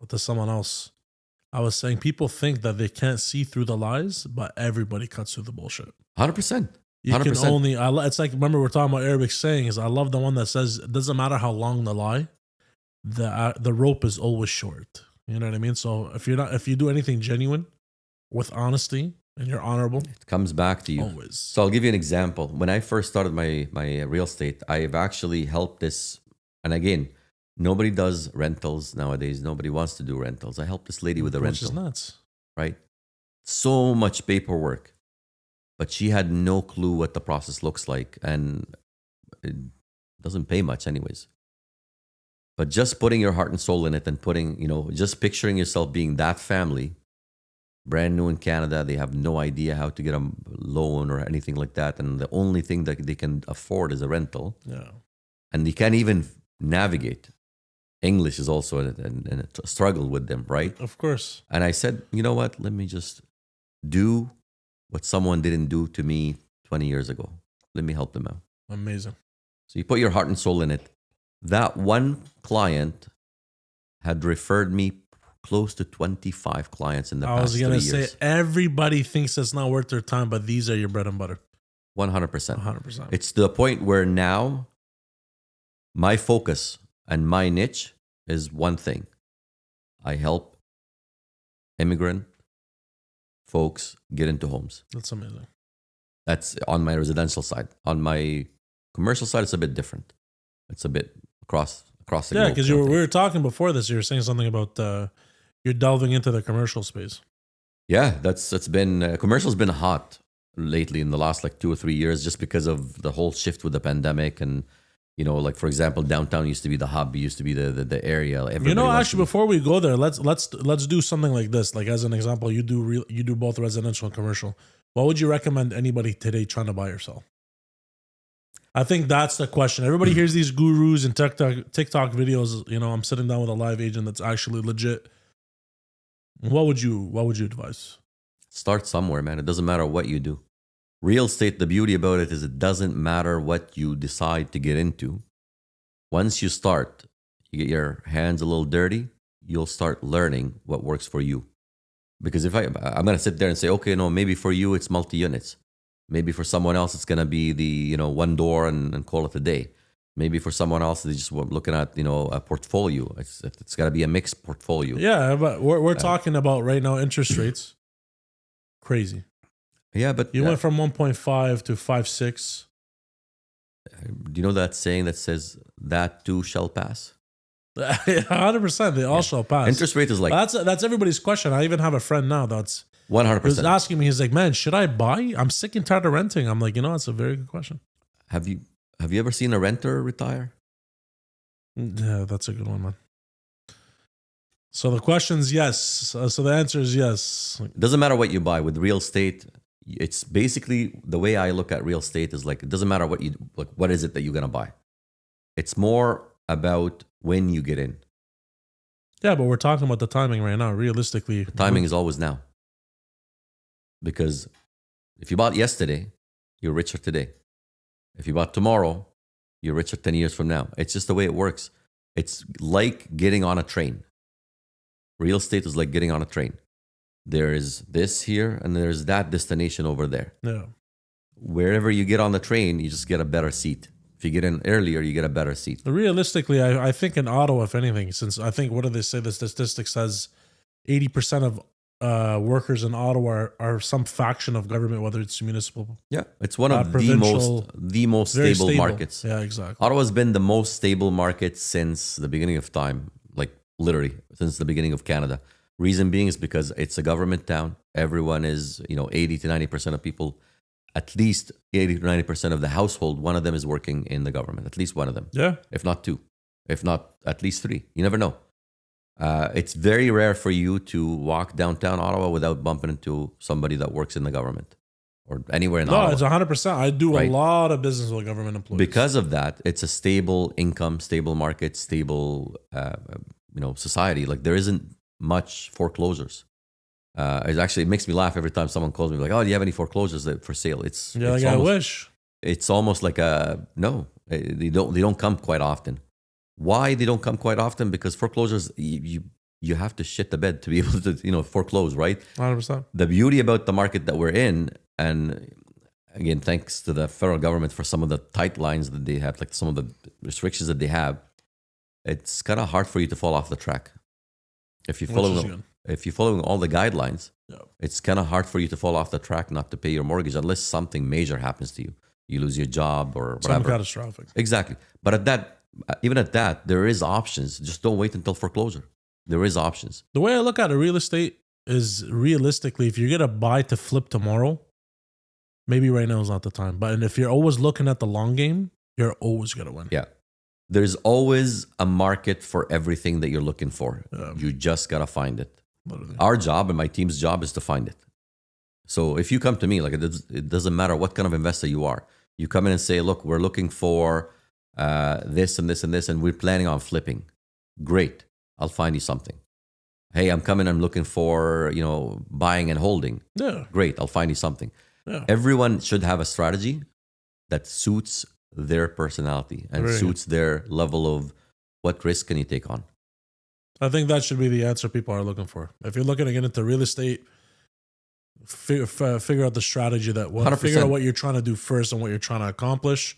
to someone else. I was saying people think that they can't see through the lies, but everybody cuts through the bullshit. 100%. You 100%. can only. It's like, remember we're talking about Arabic sayings. I love the one that says it doesn't matter how long the lie, the rope is always short. You know what I mean? So if you do anything genuine, with honesty, and you're honorable, It comes back to you. always. So I'll give you an example. When I first started my real estate, I've actually helped this. And again, nobody does rentals nowadays. Nobody wants to do rentals. I helped this lady with a Which is rental, nuts. right? So much paperwork, but she had no clue what the process looks like. And it doesn't pay much anyways. But just putting your heart and soul in it and just picturing yourself being that family, brand new in Canada, they have no idea how to get a loan or anything like that. And the only thing that they can afford is a rental. Yeah. And they can't even navigate English is also a struggle with them, right? Of course. And I said, you know what? Let me just do what someone didn't do to me 20 years ago. Let me help them out. Amazing. So you put your heart and soul in it. That one client had referred me close to 25 clients in the past 3 years. I was going to say, everybody thinks it's not worth their time, but these are your bread and butter. 100%. 100%. It's to the point where now my focus and my niche is one thing. I help immigrant folks get into homes. That's amazing. That's on my residential side. On my commercial side, it's a bit different. It's a bit across the globe. Yeah, because we were talking before this. You were saying something about you're delving into the commercial space. Yeah, that's been commercial's been hot lately in the last like 2 or 3 years, just because of the whole shift with the pandemic. And like for example, downtown used to be the hub, used to be the area. Actually, before we go there, let's do something like this. Like as an example, you do both residential and commercial. What would you recommend anybody today trying to buy or sell? I think that's the question. Everybody hears these gurus and TikTok videos. I'm sitting down with a live agent that's actually legit. What would you advise? Start somewhere, man. It doesn't matter what you do. Real estate, the beauty about it is it doesn't matter what you decide to get into. Once you start, you get your hands a little dirty, you'll start learning what works for you. Because if I'm going to sit there and say, okay, no, maybe for you it's multi-units. Maybe for someone else it's going to be the one door and call it a day. Maybe for someone else they just looking at a portfolio. It's got to be a mixed portfolio. Yeah, but we're talking about right now interest rates. Crazy. Yeah, but you went from 1.5 to 5.6. Do you know that saying that says that too shall pass? 100%. They all shall pass. Interest rate is like that's everybody's question. I even have a friend now that's 100%. He was asking me. He's like, "Man, should I buy? I'm sick and tired of renting." I'm like, that's a very good question. Have you ever seen a renter retire? Yeah, that's a good one, man. So the question's yes. So the answer is yes. It doesn't matter what you buy with real estate. It's basically the way I look at real estate is like, it doesn't matter what is it that you're going to buy. It's more about when you get in. Yeah, but we're talking about the timing right now. Realistically, the timing is always now. Because if you bought yesterday, you're richer today. If you bought tomorrow, you're richer 10 years from now. It's just the way it works. It's like getting on a train. Real estate is like getting on a train. There is this here and there's that destination over there. Yeah. Wherever you get on the train, you just get a better seat. If you get in earlier, you get a better seat. Realistically, I think in Ottawa, if anything, since I think, what do they say? The statistics says 80% of workers in Ottawa are some faction of government, whether it's municipal. Yeah, it's one of the most stable markets. Yeah, exactly. Ottawa's been the most stable market since the beginning of time, like literally since the beginning of Canada. Reason being is because it's a government town. Everyone is, 80 to 90% of people, at least 80 to 90% of the household, one of them is working in the government, at least one of them. Yeah. If not two, if not at least three. You never know. It's very rare for you to walk downtown Ottawa without bumping into somebody that works in the government or anywhere in Ottawa. No, it's 100%. I do a lot of business with government employees. Because of that, it's a stable income, stable market, stable, society. Like there isn't much foreclosures. It makes me laugh every time someone calls me like, "Oh, do you have any foreclosures for sale?" I wish. It's almost like no. They don't come quite often. Why they don't come quite often? Because foreclosures, you have to shit the bed to be able to foreclose, right? 100%. The beauty about the market that we're in, and again, thanks to the federal government for some of the tight lines that they have, like some of the restrictions that they have, it's kind of hard for you to fall off the track. If you're following all the guidelines, it's kind of hard for you to fall off the track, not to pay your mortgage, unless something major happens to you. You lose your job or whatever. Something catastrophic. Exactly. But even at that, there is options. Just don't wait until foreclosure. There is options. The way I look at real estate is realistically, if you're going to buy to flip tomorrow, maybe right now is not the time. But if you're always looking at the long game, you're always going to win. Yeah. There's always a market for everything that you're looking for. You just got to find it. Literally. Our job and my team's job is to find it. So if you come to me, like it doesn't matter what kind of investor you are. You come in and say, look, we're looking for this and this and this, and we're planning on flipping. Great. I'll find you something. Hey, I'm coming. I'm looking for, buying and holding. Yeah. Great. I'll find you something. Yeah. Everyone should have a strategy that suits their personality and Very suits their level of what risk can you take on. I think that should be the answer people are looking for. If you're looking to get into real estate, figure out the strategy that figure out what you're trying to do first and what you're trying to accomplish.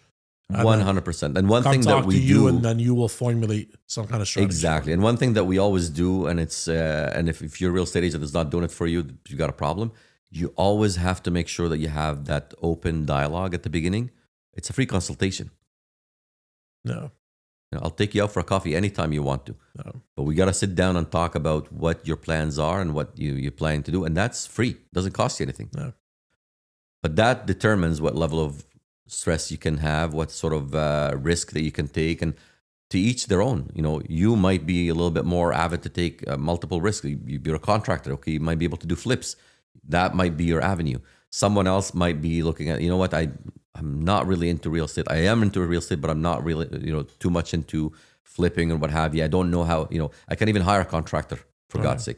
100%. And one thing that we you do, and then you will formulate some kind of strategy. exactly. And one thing that we always do, and it's and if you're a real estate agent that's not doing it for you, you got a problem. You always have to make sure that you have that open dialogue at the beginning. It's a free consultation. No. I'll take you out for a coffee anytime you want to. No. But we got to sit down and talk about what your plans are and what you plan to do. And that's free. It doesn't cost you anything. No. But that determines what level of stress you can have, what sort of risk that you can take. And to each their own. You might be a little bit more avid to take multiple risks. You're a contractor. Okay, you might be able to do flips. That might be your avenue. Someone else might be looking at, what, I'm not really into real estate. I am into real estate, but I'm not really, too much into flipping and what have you. I don't know how, I can't even hire a contractor, for God's sake.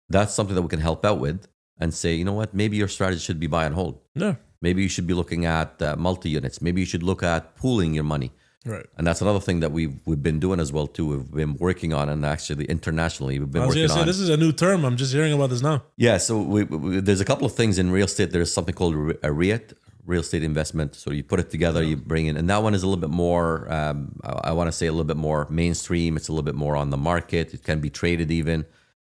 That's something that we can help out with and say, you know what, maybe your strategy should be buy and hold. Yeah. Maybe you should be looking at multi-units. Maybe you should look at pooling your money. Right. And that's another thing that we've been doing as well too. We've been working on, and actually internationally we've been working on. This is a new term. I'm just hearing about this now. Yeah. So there's a couple of things in real estate. There's something called a REIT, real estate investment. So you put it together, you bring in, and that one is a little bit more. I want to say a little bit more mainstream. It's a little bit more on the market. It can be traded even,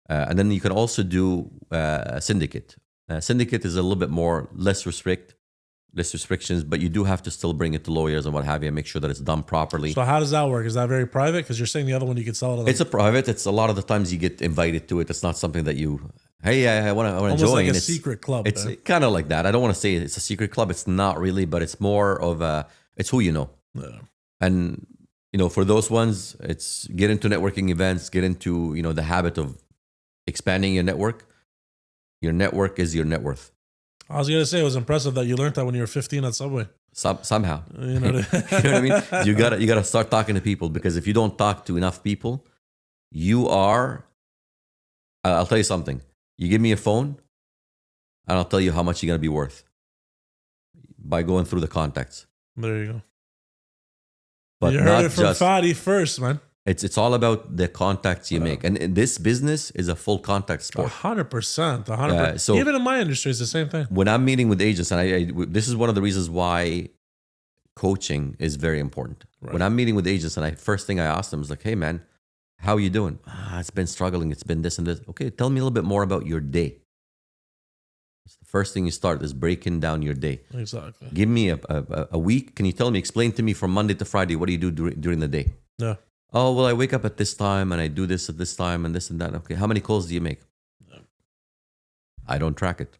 and then you can also do a syndicate. Syndicate is a little bit more less restrictions, but you do have to still bring it to lawyers and what have you and make sure that it's done properly. So how does that work? Is that very private? Because you're saying the other one you could sell it. It's a private. It's a lot of the times you get invited to it. It's not something that I want to join. Like a secret club. It's kind of like that. I don't want to say it's a secret club. It's not really, but it's more of it's who you know. Yeah. And for those ones, it's get into networking events, get into the habit of expanding your network. Your network is your net worth. I was gonna say it was impressive that you learned that when you were 15 at Subway. Somehow, you know what I mean. You gotta start talking to people, because if you don't talk to enough people, you are. I'll tell you something. You give me a phone, and I'll tell you how much you're gonna be worth by going through the contacts. There you go. But you heard it from Fady first, man. It's all about the contacts you make, and this business is a full contact sport. 100%, 100%. So even in my industry, it's the same thing. When I'm meeting with agents, and this is one of the reasons why coaching is very important. Right. When I'm meeting with agents, and first thing I ask them is like, "Hey, man, how are you doing?" It's been struggling. It's been this and this. Okay, tell me a little bit more about your day. It's the first thing you start is breaking down your day. Exactly. Give me a week. Can you tell me? Explain to me from Monday to Friday. What do you do during the day? Yeah. Oh, well, I wake up at this time and I do this at this time and this and that. Okay, how many calls do you make? I don't track it.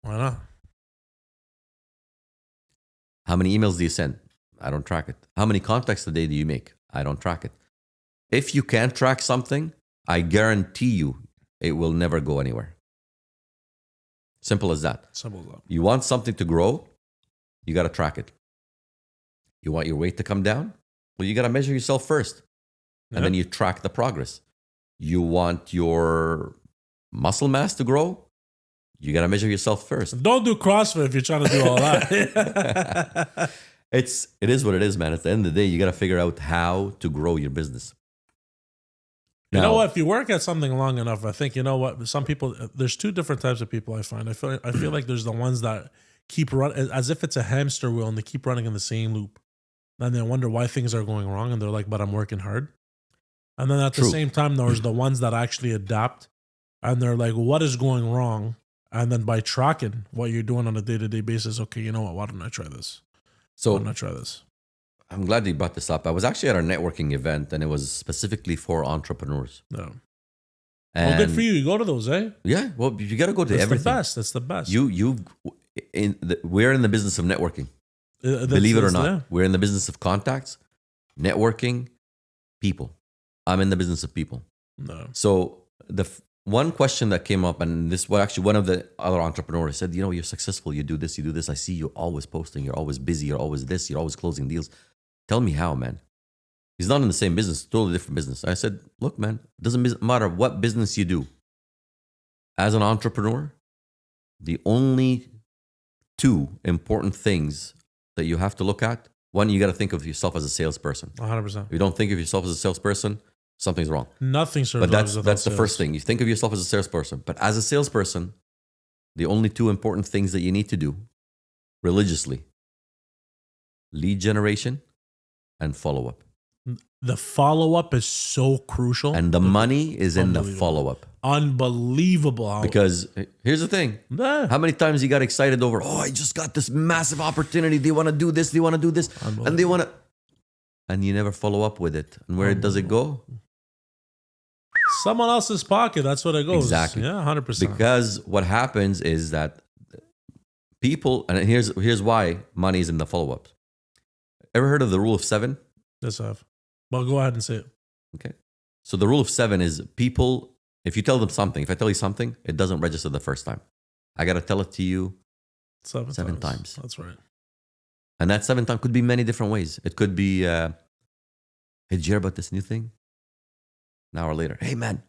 Why not? How many emails do you send? I don't track it. How many contacts a day do you make? I don't track it. If you can't track something, I guarantee you it will never go anywhere. Simple as that. Simple as that. You want something to grow, you got to track it. You want your weight to come down? Well, you got to measure yourself first. And then you track the progress. You want your muscle mass to grow? You got to measure yourself first. Don't do CrossFit if you're trying to do all that. It is what it is, man. At the end of the day, you got to figure out how to grow your business. You know what? If you work at something long enough, I think, some people, there's two different types of people I find. I feel like there's the ones that keep running as if it's a hamster wheel and they keep running in the same loop. And they wonder why things are going wrong. And they're like, but I'm working hard. And then at the same time, there's the ones that actually adapt. And they're like, what is going wrong? And then by tracking what you're doing on a day-to-day basis, okay, you know what? Why don't I try this? Why don't I try this? I'm glad that you brought this up. I was actually at our networking event, and it was specifically for entrepreneurs. No. Well, good for you. You go to those, eh? Yeah. Well, you got to go to everything. That's the best. We're in the business of networking. Believe it or not, we're in the business of contacts, networking, people. I'm in the business of people. No. So one question that came up, and this was actually one of the other entrepreneurs said, you're successful. You do this. I see you always posting. You're always busy. You're always this. You're always closing deals. Tell me how, man. He's not in the same business, totally different business. I said, look, man, it doesn't matter what business you do. As an entrepreneur, the only two important things that you have to look at, one, you got to think of yourself as a salesperson. 100%. If you don't think of yourself as a salesperson, something's wrong. Nothing But survives that's the first thing. You think of yourself as a salesperson. But as a salesperson, the only two important things that you need to do religiously, lead generation and follow-up. The follow-up is so crucial. And the money is in the follow-up. Unbelievable. Because here's the thing. Yeah. How many times you got excited over, oh, I just got this massive opportunity. They want to do this. They want to do this. And they want to... And you never follow up with it. And where does it go? Someone else's pocket. That's what it goes. Exactly. Yeah, 100%. Because what happens is that people... And here's why money is in the follow-up. Ever heard of the rule of 7? Yes, I have. Well, go ahead and say it. Okay. So the rule of 7 is people... If you tell them something, if I tell you something, it doesn't register the first time. I got to tell it to you 7 times. That's right. And that 7 times could be many different ways. It could be, hey, did you hear about this new thing? An hour later, hey, man,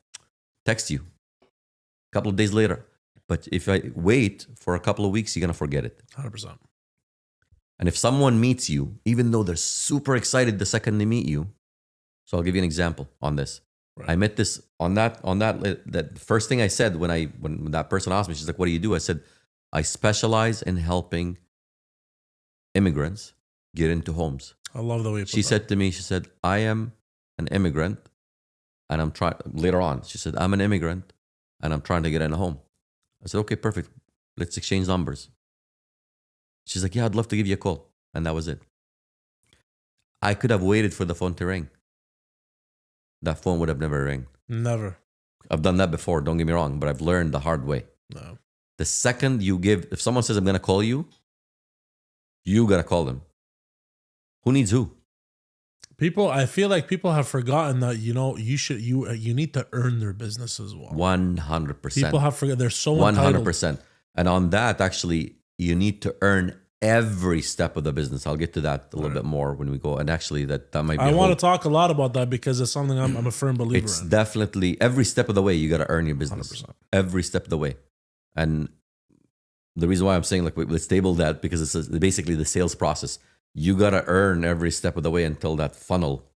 text you. A couple of days later. But if I wait for a couple of weeks, you're going to forget it. 100%. And if someone meets you, even though they're super excited the second they meet you, so I'll give you an example on this. Right. I met this on that first thing I said when that person asked me, she's like, what do you do? I said, I specialize in helping immigrants get into homes. I love the way you put she that. said to me, she said, I am an immigrant and I'm trying, later on, she said, I'm an immigrant and I'm trying to get in a home. I said, okay, perfect. Let's exchange numbers. She's like, yeah, I'd love to give you a call. And that was it. I could have waited for the phone to ring. That phone would have never rang. Never. I've done that before, don't get me wrong, but I've learned the hard way. No. The second you give, if someone says, I'm going to call you, you got to call them. Who needs who? People, I feel like people have forgotten that, you need to earn their business as well. 100%. People have forgotten. They're so entitled. 100%. And on that, actually, you need to earn every step of the business. I'll get to that a little bit more when we go. And actually, that might be. I want to talk a lot about that because it's something I'm a firm believer it's in. Definitely every step of the way, you got to earn your business. 100%. Every step of the way. And the reason why I'm saying, like, let's table that because it's basically the sales process. You got to earn every step of the way until that funnel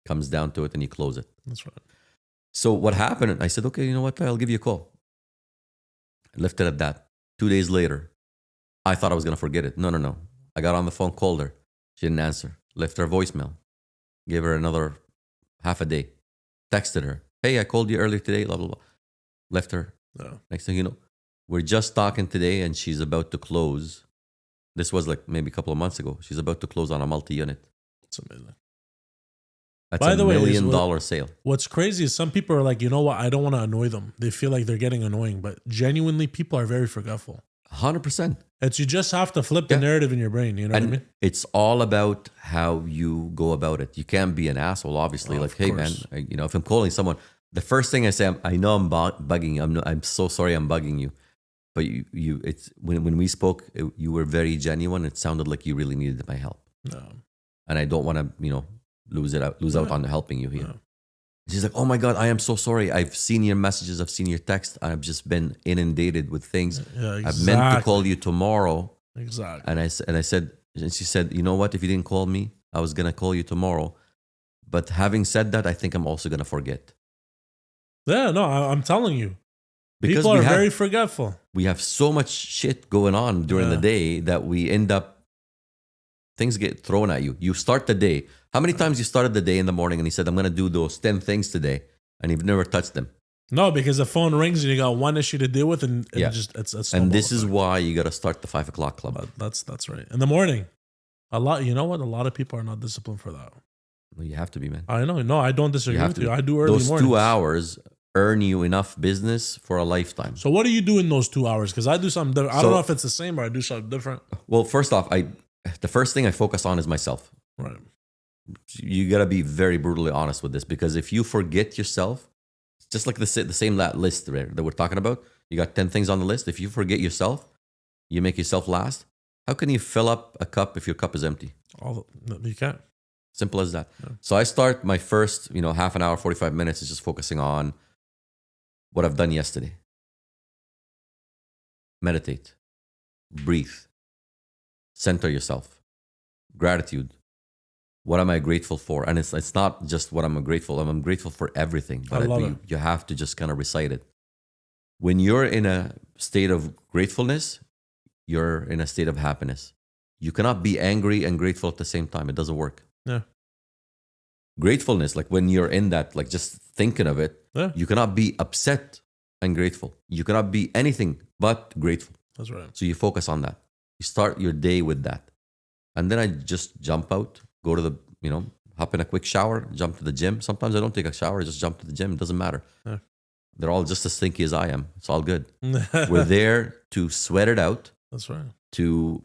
comes down to it and you close it. That's right. So what happened? I said, okay, you know what? I'll give you a call. I left it at that. 2 days later, I thought I was going to forget it. No. I got on the phone, called her. She didn't answer. Left her a voicemail. Gave her another half a day. Texted her. Hey, I called you earlier today, blah, blah, blah. Left her. No. Next thing you know, we're just talking today and she's about to close. This was like maybe a couple of months ago. She's about to close on a multi-unit. It's amazing. That's By the way, $1 million sale. What's crazy is some people are like, you know what? I don't want to annoy them. They feel like they're getting annoying, but genuinely people are very forgetful. 100%. It's you just have to flip the narrative in your brain. You know what I mean? It's all about how you go about it. You can't be an asshole, obviously. Like, hey, man, if I'm calling someone, the first thing I say, I know I'm bugging you. I'm so sorry I'm bugging you. But it's when we spoke, you were very genuine. It sounded like you really needed my help. No. And I don't want to, lose out on helping you here. No. She's like, oh my God, I am so sorry. I've seen your messages. I've seen your text. I've just been inundated with things. Yeah, exactly. I've meant to call you tomorrow. Exactly. And she said, you know what? If you didn't call me, I was going to call you tomorrow. But having said that, I think I'm also going to forget. Yeah, no, I'm telling you. Because people are very forgetful. We have so much shit going on during the day that we end up, things get thrown at you. You start the day. How many times you started the day in the morning and he said, I'm going to do those 10 things today, and you've never touched them? No, because the phone rings and you got one issue to deal with, and it's and this is why you got to start the 5 o'clock club. That's right. In the morning, you know what? A lot of people are not disciplined for that. Well, you have to be, man. I know. No, I don't disagree with you. I do early mornings. Those 2 hours earn you enough business for a lifetime. So what do you do in those 2 hours? Because I do something different. I don't know if it's the same or I do something different. Well, first off, the first thing I focus on is myself. Right. You got to be very brutally honest with this, because if you forget yourself, just like the same list that we're talking about, you got 10 things on the list. If you forget yourself, you make yourself last. How can you fill up a cup if your cup is empty? You can't. Simple as that. Yeah. So I start my first, half an hour, 45 minutes is just focusing on what I've done yesterday. Meditate, breathe, center yourself, gratitude. What am I grateful for? And it's not just what I'm grateful. I'm grateful for everything. But I love it. you have to just kind of recite it. When you're in a state of gratefulness, you're in a state of happiness. You cannot be angry and grateful at the same time. It doesn't work. Yeah. Gratefulness, like when you're in that, like just thinking of it, Yeah. you cannot be upset and grateful. You cannot be anything but grateful. That's right. So you focus on that. You start your day with that. And then I just jump out, go to the, hop in a quick shower, jump to the gym. Sometimes I don't take a shower, I just jump to the gym. It doesn't matter. Yeah. They're all just as stinky as I am. It's all good. We're there to sweat it out, That's right. to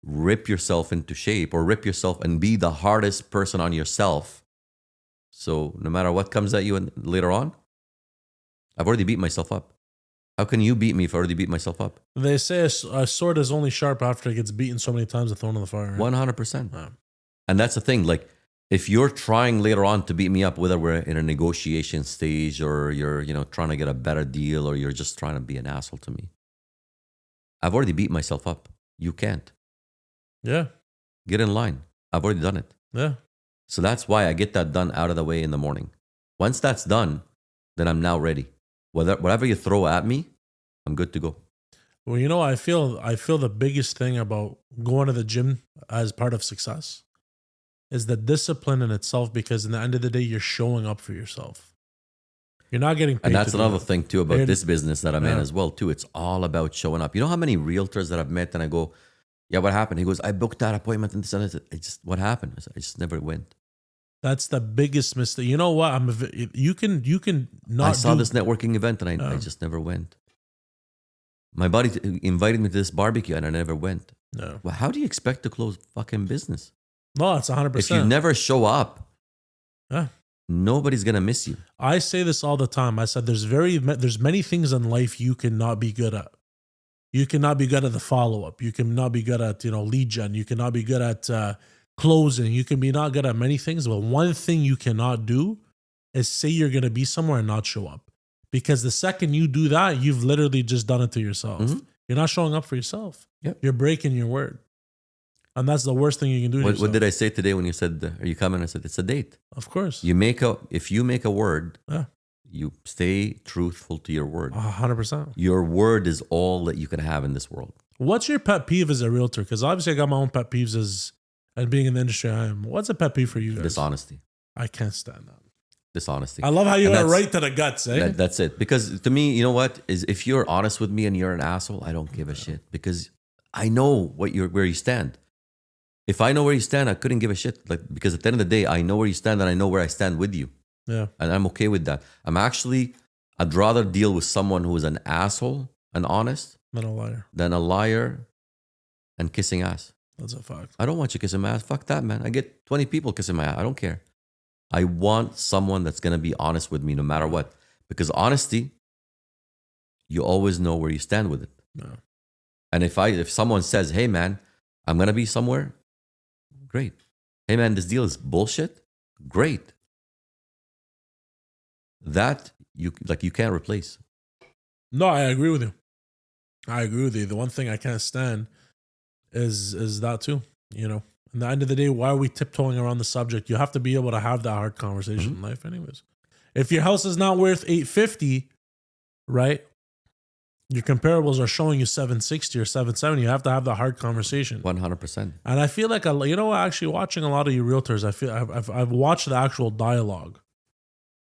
rip yourself into shape or rip yourself and be the hardest person on yourself. So no matter what comes at you later on, I've already beat myself up. How can you beat me if I already beat myself up? They say a sword is only sharp after it gets beaten so many times and thrown in the fire. Right? 100%. Yeah. And that's the thing. Like, if you're trying later on to beat me up, whether we're in a negotiation stage or you're, trying to get a better deal or you're just trying to be an asshole to me, I've already beat myself up. You can't. Yeah. Get in line. I've already done it. Yeah. So that's why I get that done out of the way in the morning. Once that's done, then I'm now ready. Whatever you throw at me, I'm good to go. Well, I feel the biggest thing about going to the gym as part of success is the discipline in itself, because in the end of the day, you're showing up for yourself. You're not getting paid. And that's to do another it. thing too about this business that I'm in Yeah. as well too. It's all about showing up. You know how many realtors that I've met and I go, yeah, what happened? He goes, I booked that appointment and this and that. What happened? I just never went. That's the biggest mistake. You know what? You can not. I saw this networking event and I just never went. My buddy invited me to this barbecue and I never went. No. Well, how do you expect to close fucking business? No, it's 100%. If you never show up, Yeah. nobody's gonna miss you. I say this all the time. I said there's many things in life you cannot be good at. You cannot be good at the follow up. You cannot be good at lead gen. You cannot be good at closing. You can be not good at many things, but one thing you cannot do is say you're gonna be somewhere and not show up. Because the second you do that, you've literally just done it to yourself. Mhm. You're not showing up for yourself. Yep. You're breaking your word. And that's the worst thing you can do to What yourself. did I say today when you said, are you coming? I said, it's a date. Of course. If you make a word, Yeah. you stay truthful to your word. 100%. Your word is all that you can have in this world. What's your pet peeve as a realtor? Because obviously I got my own pet peeves and being in the industry I am. What's a pet peeve for you guys? Dishonesty. I can't stand that. Dishonesty. I love how you And went that's- right to the guts, eh? That's it. Because to me, you know what? Is if you're honest with me and you're an asshole, I don't give a shit. Because I know where you stand. If I know where you stand, I couldn't give a shit. Because at the end of the day, I know where you stand and I know where I stand with you. Yeah. And I'm okay with that. I'd rather deal with someone who is an asshole and honest Not a liar. than a liar and kissing ass. That's a fact. I don't want you kissing my ass. Fuck that, man. I get 20 people kissing my ass. I don't care. I want someone that's going to be honest with me no matter what. Because honesty, you always know where you stand with it. No. And if someone says, hey, man, I'm going to be somewhere, great. Hey, man, this deal is bullshit, great. That you can't replace. No, I agree with you. The one thing I can't stand is that too. At the end of the day, why are we tiptoeing around the subject? You have to be able to have that hard conversation in life anyways. If your house is not worth $850, right? Your comparables are showing you 760 or 770. You have to have the hard conversation. 100%. And I feel like, actually watching a lot of you realtors, I feel I've watched the actual dialogue.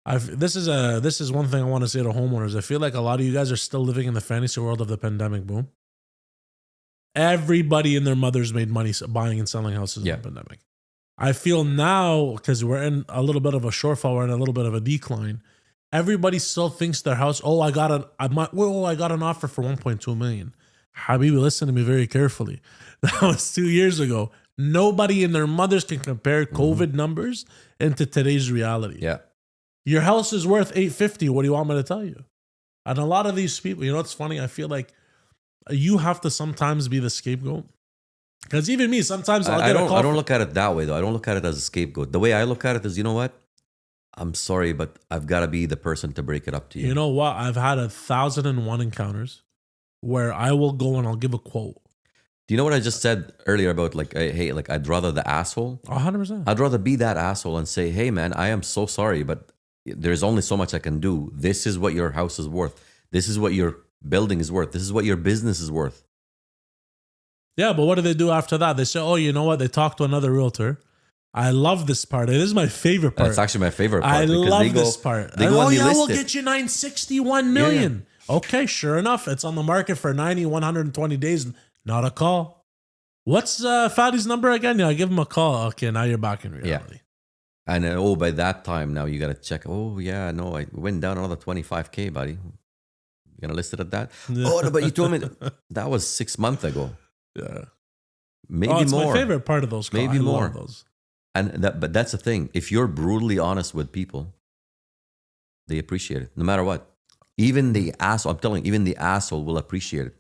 This is one thing I want to say to homeowners. I feel like a lot of you guys are still living in the fantasy world of the pandemic boom. Everybody and their mothers made money buying and selling houses in the pandemic. I feel now, because we're in a little bit of a shortfall, we're in a little bit of a decline. Everybody still thinks their house. I got an offer for 1.2 million. Habibi, listen to me very carefully. That was 2 years ago. Nobody and their mothers can compare COVID numbers into today's reality. Yeah. Your house is worth $850. What do you want me to tell you? And a lot of these people, what's funny? I feel like you have to sometimes be the scapegoat. Because even me, sometimes I'll I get a don't. call. I don't look at it that way though. I don't look at it as a scapegoat. The way I look at it is, you know what? I'm sorry, but I've got to be the person to break it up to you. You know what? I've had 1,001 encounters where I will go and I'll give a quote. Do you know what I just said earlier about like, hey, like I'd rather the asshole. 100%. I'd rather be that asshole and say, hey, man, I am so sorry, but there's only so much I can do. This is what your house is worth. This is what your building is worth. This is what your business is worth. Yeah, but what do they do after that? They say, oh, you know what? They talk to another realtor. I love this part. It is my favorite part. That's actually my favorite part. I because love they go, this part. They go oh, and they yeah, list we'll it. get you 961 million. Okay, sure enough. It's on the market for 90, 120 days. Not a call. What's Fady's number again? Yeah, I give him a call. Okay, now you're back in reality. And by that time now you got to check. Oh yeah, no, I went down another 25K, buddy. You gonna list it at that? Oh, no, but you told me that was 6 months ago. Yeah, maybe it's more. my favorite part of those calls. Maybe I more. love those. But that's the thing. If you're brutally honest with people, they appreciate it, no matter what. Even the asshole, I'm telling you, even the asshole will appreciate it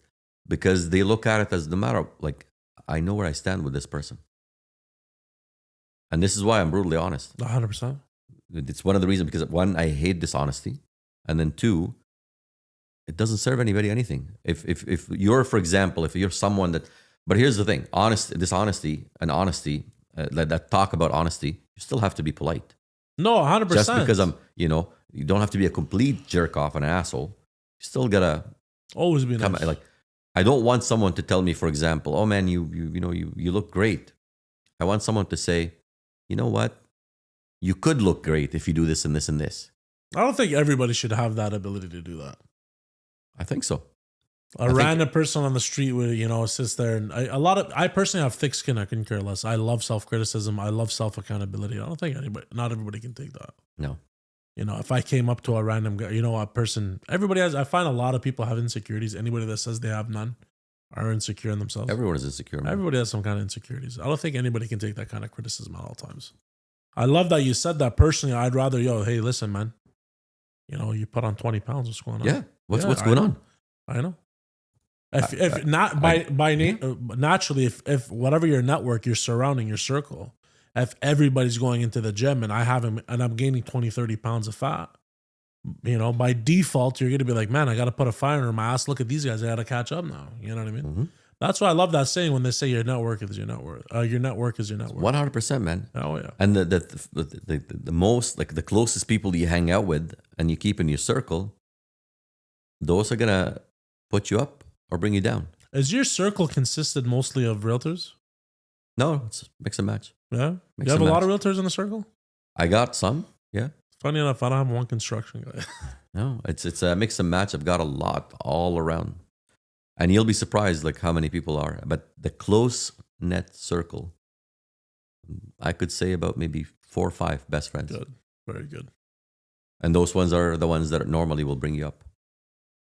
because they look at it as no matter, like, I know where I stand with this person. And this is why I'm brutally honest. 100%. It's one of the reasons because one, I hate dishonesty. And then two, it doesn't serve anybody anything. If you're, for example, if you're someone that, but here's the thing, dishonesty and honesty, that talk about honesty, you still have to be polite. No, 100%. Just because you don't have to be a complete jerk off and an asshole. You still gotta always be nice. Like, I don't want someone to tell me, for example, oh man, you look great. I want someone to say, you know what? You could look great if you do this and this and this. I don't think everybody should have that ability to do that. I think so. A random person on the street would, sits there and I personally have thick skin. I couldn't care less. I love self-criticism. I love self-accountability. I don't think not everybody can take that. No. If I came up to a random guy, a person, everybody has, I find a lot of people have insecurities. Anybody that says they have none are insecure in themselves. Everyone is insecure, man. Everybody has some kind of insecurities. I don't think anybody can take that kind of criticism at all times. I love that you said that personally. I'd rather, hey, listen, man, you put on 20 pounds. What's going on? Yeah. What's going on? I know. If not naturally, if whatever your network, your surrounding, your circle, if everybody's going into the gym and I'm gaining 20, 30 pounds of fat, by default, you're going to be like, man, I got to put a fire under my ass. Look at these guys. I got to catch up now. You know what I mean? Mm-hmm. That's why I love that saying when they say your network is your net worth. Your network is your net worth. 100%, man. Oh, yeah. And the most, like the closest people you hang out with and you keep in your circle, those are going to put you up or bring you down. Is your circle consisted mostly of realtors? No, it's mix and match. Yeah? You have a lot of realtors in the circle? I got some, yeah. Funny enough, I don't have one construction guy. No, it's a mix and match. I've got a lot all around. And you'll be surprised like how many people are. But the close net circle, I could say about maybe 4 or 5 best friends. Good. Very good. And those ones are the ones that normally will bring you up.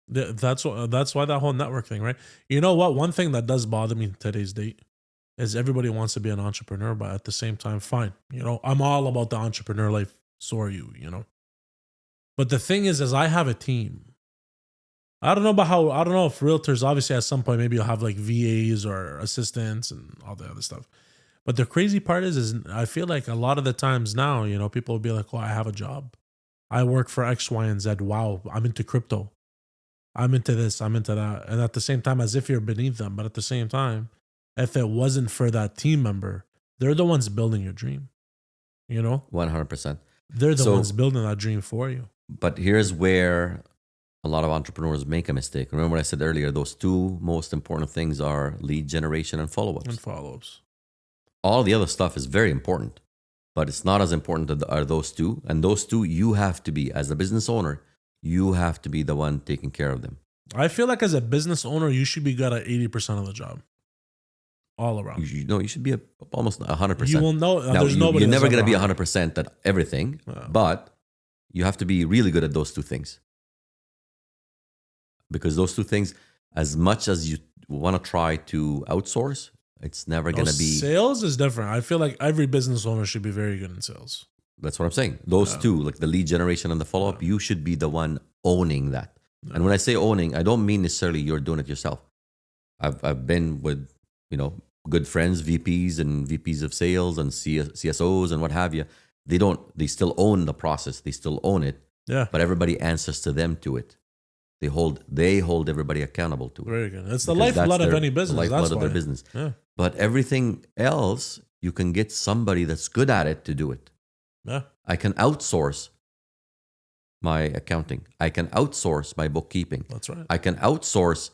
That's why that whole network thing, right? You know what? One thing that does bother me in today's date is everybody wants to be an entrepreneur, but at the same time, fine. I'm all about the entrepreneur life. So are you, But the thing is I have a team. I don't know if realtors, obviously at some point, maybe you'll have like VAs or assistants and all the other stuff. But the crazy part is I feel like a lot of the times now, people will be like, oh, I have a job. I work for X, Y, and Z. Wow, I'm into crypto. I'm into this, I'm into that. And at the same time, as if you're beneath them. But at the same time, if it wasn't for that team member, they're the ones building your dream. 100%. They're the ones building that dream for you. But here's where a lot of entrepreneurs make a mistake. Remember what I said earlier, those 2 most important things are lead generation and follow-ups. All the other stuff is very important, but it's not as important as those 2. And those 2, you have to be, as a business owner, you have to be the one taking care of them. I feel like as a business owner, you should be good at 80% of the job. All around. You should be almost 100%. You will know. Now, there's nobody. You're never going to be 100% at everything, but you have to be really good at those 2 things. Because those 2 things, as much as you want to try to outsource, it's never going to be... Sales is different. I feel like every business owner should be very good in sales. That's what I'm saying. Those 2, like the lead generation and the follow-up, you should be the one owning that. And when I say owning, I don't mean necessarily you're doing it yourself. I've been with, good friends, VPs and VPs of sales and CSOs and what have you. They still own the process. They still own it. Yeah. But everybody answers to them to it. They hold everybody accountable to it. Very good. It's the Because that's lifeblood of their- any business. The lifeblood That's of their why. business. Yeah. But everything else, you can get somebody that's good at it to do it. Yeah. I can outsource my accounting. I can outsource my bookkeeping. That's right. I can outsource,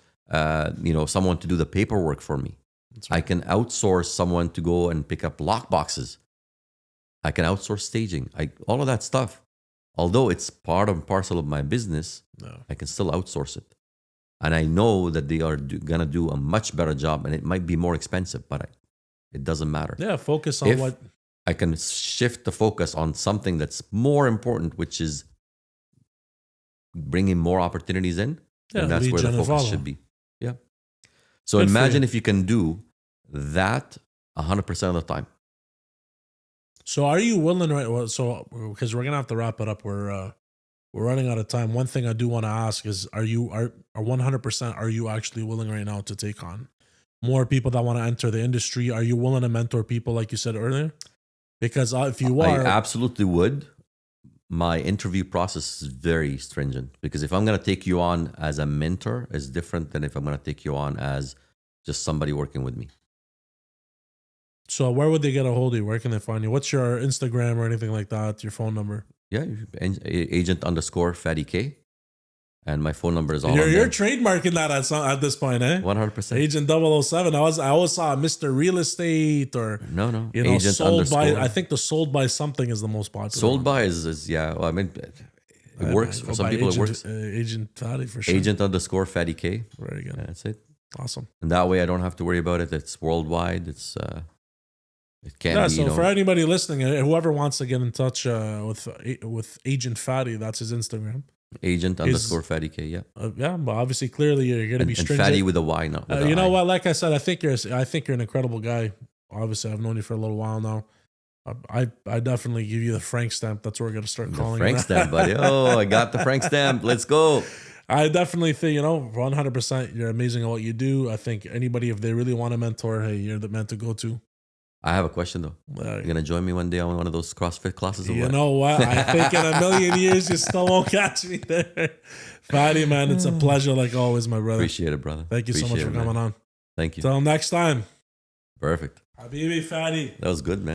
someone to do the paperwork for me. That's I right. can outsource someone to go and pick up lock boxes. I can outsource staging. All of that stuff. Although it's part and parcel of my business, No. I can still outsource it. And I know that they are going to do a much better job, and it might be more expensive, but it doesn't matter. Yeah. Focus on If what. I can shift the focus on something that's more important, which is bringing more opportunities in, Yeah, and that's lead where the gen and focus follow. should be. Yeah. So Good for imagine you. if you can do that 100% of the time. So are you willing right? Well, so because we're gonna have to wrap it up. We're running out of time. One thing I do want to ask is: are 100%? Are you actually willing right now to take on more people that want to enter the industry? Are you willing to mentor people like you said earlier? Because if you I are, absolutely would. My interview process is very stringent because if I'm going to take you on as a mentor, it's different than if I'm going to take you on as just somebody working with me. so where would they get a hold of you? Where can they find you? What's your Instagram or anything like that? Your phone number? Yeah, agent_Fady K. And my phone number is all You're on there. trademarking that at this point, eh? 100%. Agent 007. I always saw Mr. Real Estate or No. Agent sold by. I think the sold by something is the most popular. Sold one. by is yeah. Well, I mean, it works Go for some by people. Agent, It works. Agent Fady for sure. Agent_Fady K. Very good. That's it. Awesome. And that way, I don't have to worry about it. It's worldwide. It can Yeah. be. So for anybody listening, whoever wants to get in touch with Agent Fady, that's his Instagram. Agent_Fady K. Yeah. Yeah, but obviously, clearly, you're going to be And stringent. Fady with a Y, not with a You know I. what? Like I said, I think you're an incredible guy. Obviously, I've known you for a little while now. I definitely give you the Frank stamp. That's what we're gonna start The calling Frank it. stamp, buddy. Oh, I got the Frank stamp. Let's go. I definitely think 100%. You're amazing at what you do. I think anybody, if they really want a mentor, hey, you're the man to go to. I have a question though. You're gonna join me one day on one of those CrossFit classes? Or You what? know what? I think in a million years you still won't catch me there. Fady, man, it's a pleasure like always, my brother. Appreciate it, brother. Thank you so much Appreciate for it, man. coming on. Thank you. Till next time. Perfect. Habibi Fady. That was good, man.